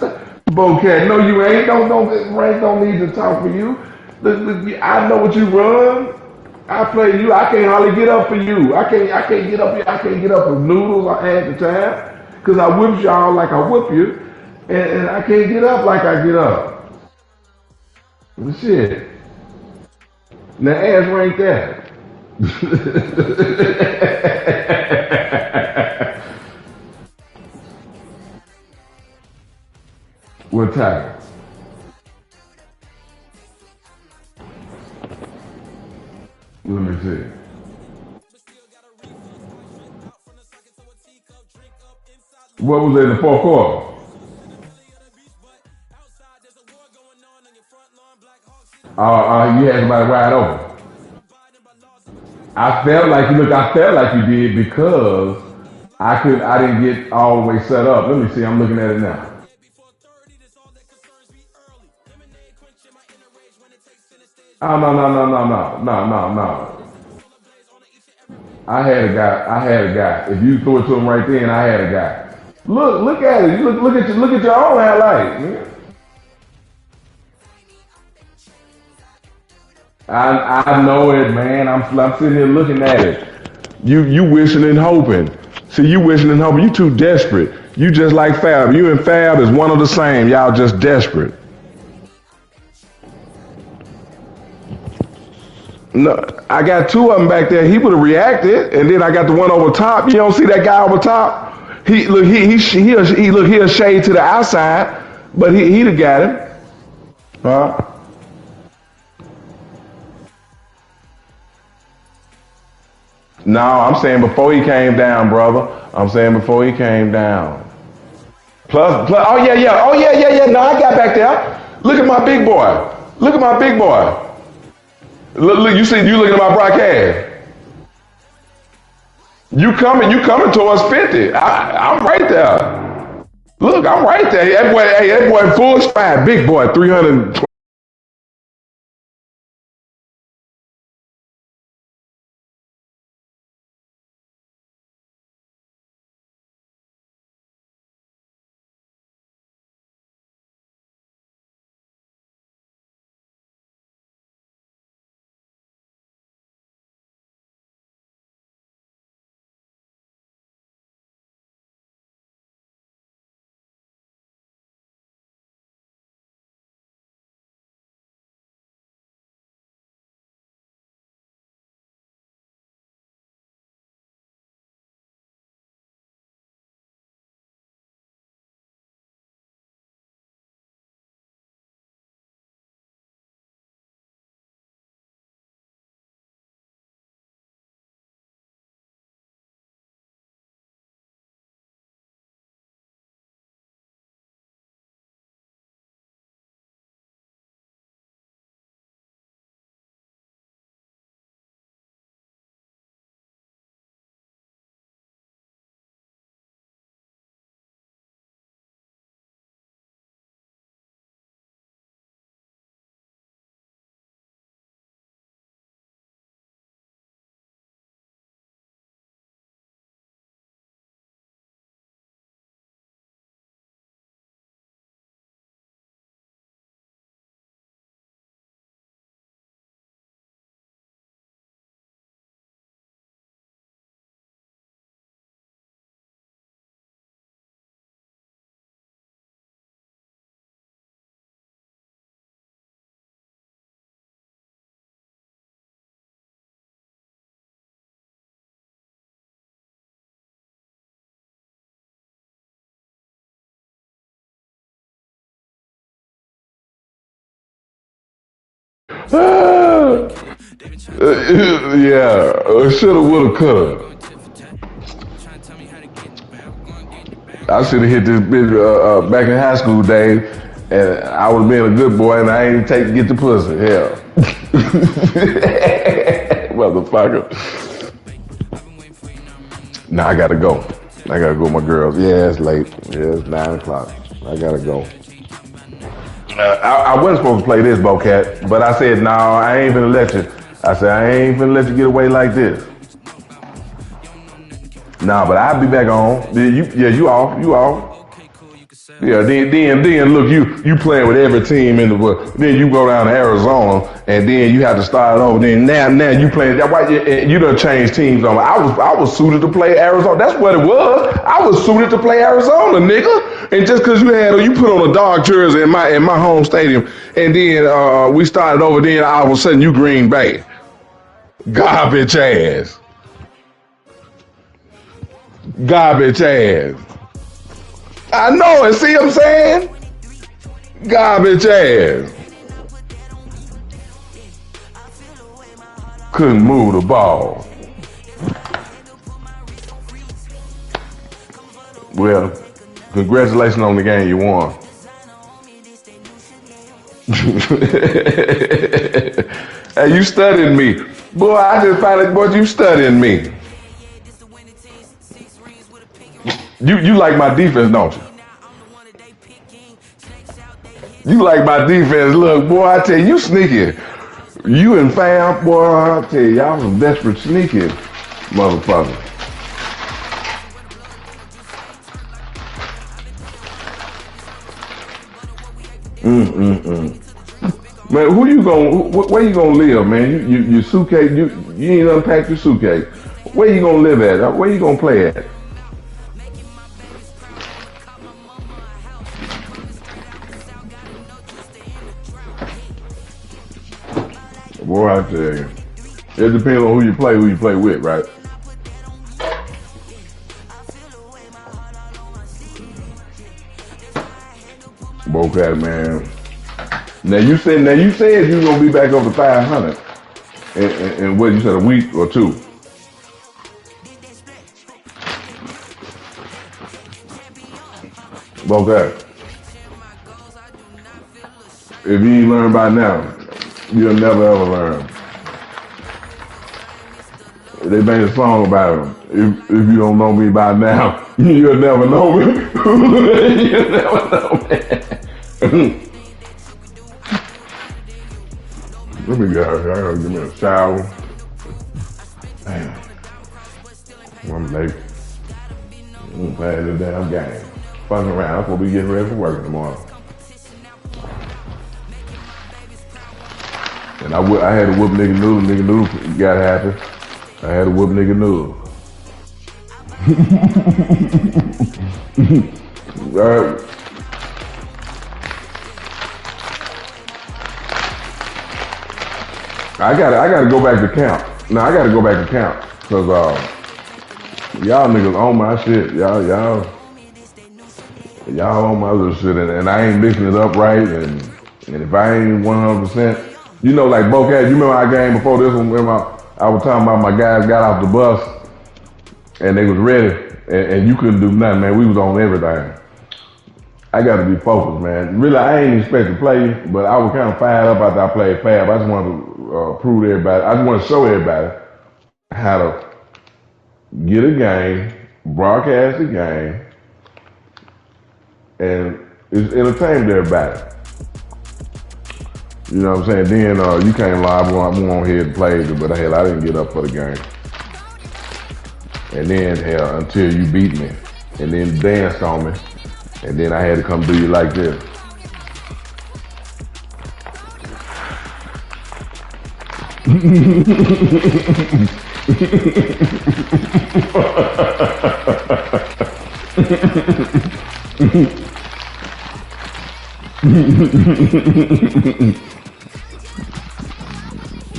Bocat, no, you ain't. Rank don't need to talk for you. Look, I know what you run. I play you. I can't hardly get up for you. I can't get up. I can't get up for noodles or half the time because I whip y'all like I whip you, and I can't get up like I get up. Shit. Now ass rank that. What time? Let me see. What was it in the fourth quarter? You had somebody wide open. I felt like you did because I didn't get all the way set up. Let me see, I'm looking at it now. Oh no. I had a guy. If you throw it to him right then, I had a guy. Look at it. Look at your own highlight, man. I know it, man. I'm sitting here looking at it. You wishing and hoping. See, you wishing and hoping. You too desperate. You just like Fab. You and Fab is one of the same. Y'all just desperate. No, I got two of them back there. He would have reacted, and then I got the one over top. You don't see that guy over top? He'll shade to the outside, but he'd have got him. Huh? No, I'm saying before he came down, brother. I'm saying before he came down. Plus, oh yeah. No, I got back there. Look at my big boy. Look, you looking at my broadcast. You coming towards 50. I'm right there. Look, I'm right there. That boy full stride, big boy, 320. Yeah, shoulda, woulda, coulda. I should have hit this bitch back in high school days, and I would have been a good boy, and I ain't get the pussy. Hell, motherfucker. Nah, I gotta go. I gotta go with my girls. Yeah, it's late. Yeah, it's 9 o'clock. I gotta go. I wasn't supposed to play this, Bocat, but I said, no, I ain't finna let you. I said, I ain't finna let you get away like this. Nah, but I'll be back on. You off. Yeah, then look, you playing with every team in the world. Then you go down to Arizona, and then you have to start over. Then now you playing. That's why you done changed teams on. I was suited to play Arizona. That's what it was. I was suited to play Arizona, nigga. And just because you put on a dog jersey in my home stadium, and then we started over. Then all of a sudden you Green Bay, garbage ass. Garbage ass. I know it. See what I'm saying? Garbage ass. Couldn't move the ball. Well, congratulations on the game you won. Hey, you studying me. Boy, I just found out, boy, you studying me. You like my defense, don't you? You like my defense. Look, boy, I tell you sneaky. You and fam, boy, I tell you, y'all some desperate sneaky motherfuckers. Man, where you gonna live, man? Your suitcase, you ain't unpacked your suitcase. Where you gonna live at? Where you gonna play at? Boy, I tell you, it depends on who you play with, right? Bocat, man. Now you said you were gonna be back over 500, and what you said, a week or two. Bocat, if you ain't learned by now, you'll never ever learn. They made a song about him. If you don't know me by now, you'll never know me. You'll never know me. Let me go. I gotta give me a shower. Damn. I'm late. I'm playing the damn game. Fucking around. That's what we getting ready for work tomorrow. And I had to whoop nigga noodle. Nigga noodle got happy. I had to whoop nigga noodle. All right. I gotta go back to camp. No, I gotta go back to camp. Cause y'all niggas on my shit. Y'all on my little shit, and I ain't mixing it up right. And if I ain't 100%, you know, like Bocat, you remember our game before this one? I was talking about my guys got off the bus and they was ready, and you couldn't do nothing, man. We was on everything. I got to be focused, man. Really, I ain't expect to play, but I was kind of fired up after I played Fab. I just wanted to prove to everybody. I just want to show everybody how to get a game, broadcast a game, and it's entertaining to everybody. You know what I'm saying? Then you came live, I went on here and played it, but hell, I didn't get up for the game. And then, hell, until you beat me, and then danced on me, and then I had to come do you like this.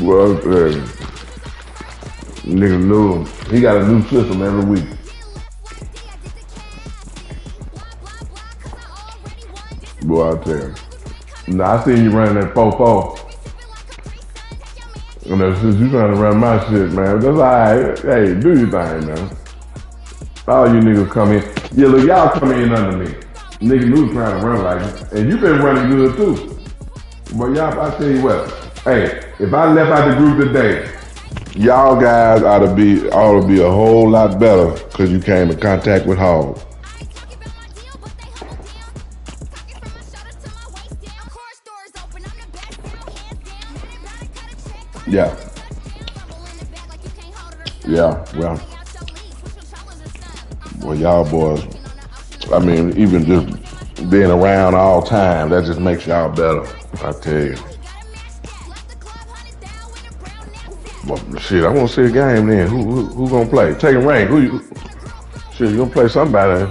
Well, nigga knew he got a new system every week. Boy, I tell you. Now I seen you running that 4-4. since you trying to run my shit, man, that's all right. Hey, do your thing, man. All you niggas come in. Yeah, look, y'all come in under me. Nigga New trying to run like it. And you been running good, too. But y'all, I tell you what. Hey, if I left out the group today, y'all guys ought to be a whole lot better because you came in contact with Hog. Yeah. Yeah, well, y'all boys, I mean, even just being around all time, that just makes y'all better, I tell you. Well, shit, I want to see a game then. Who gonna play? Taking rank. Shit, you gonna play somebody.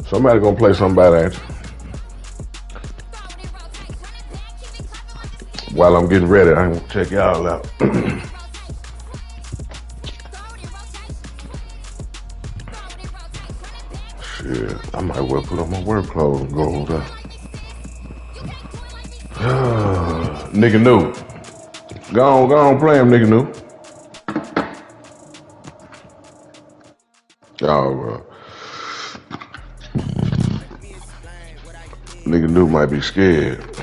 Somebody gonna play somebody, ain't you? While I'm getting ready, I'm gonna check y'all out. Shit, I might well put on my work clothes and go over there. Nigga New. Go on, play him, nigga New. Oh, nigga New might be scared.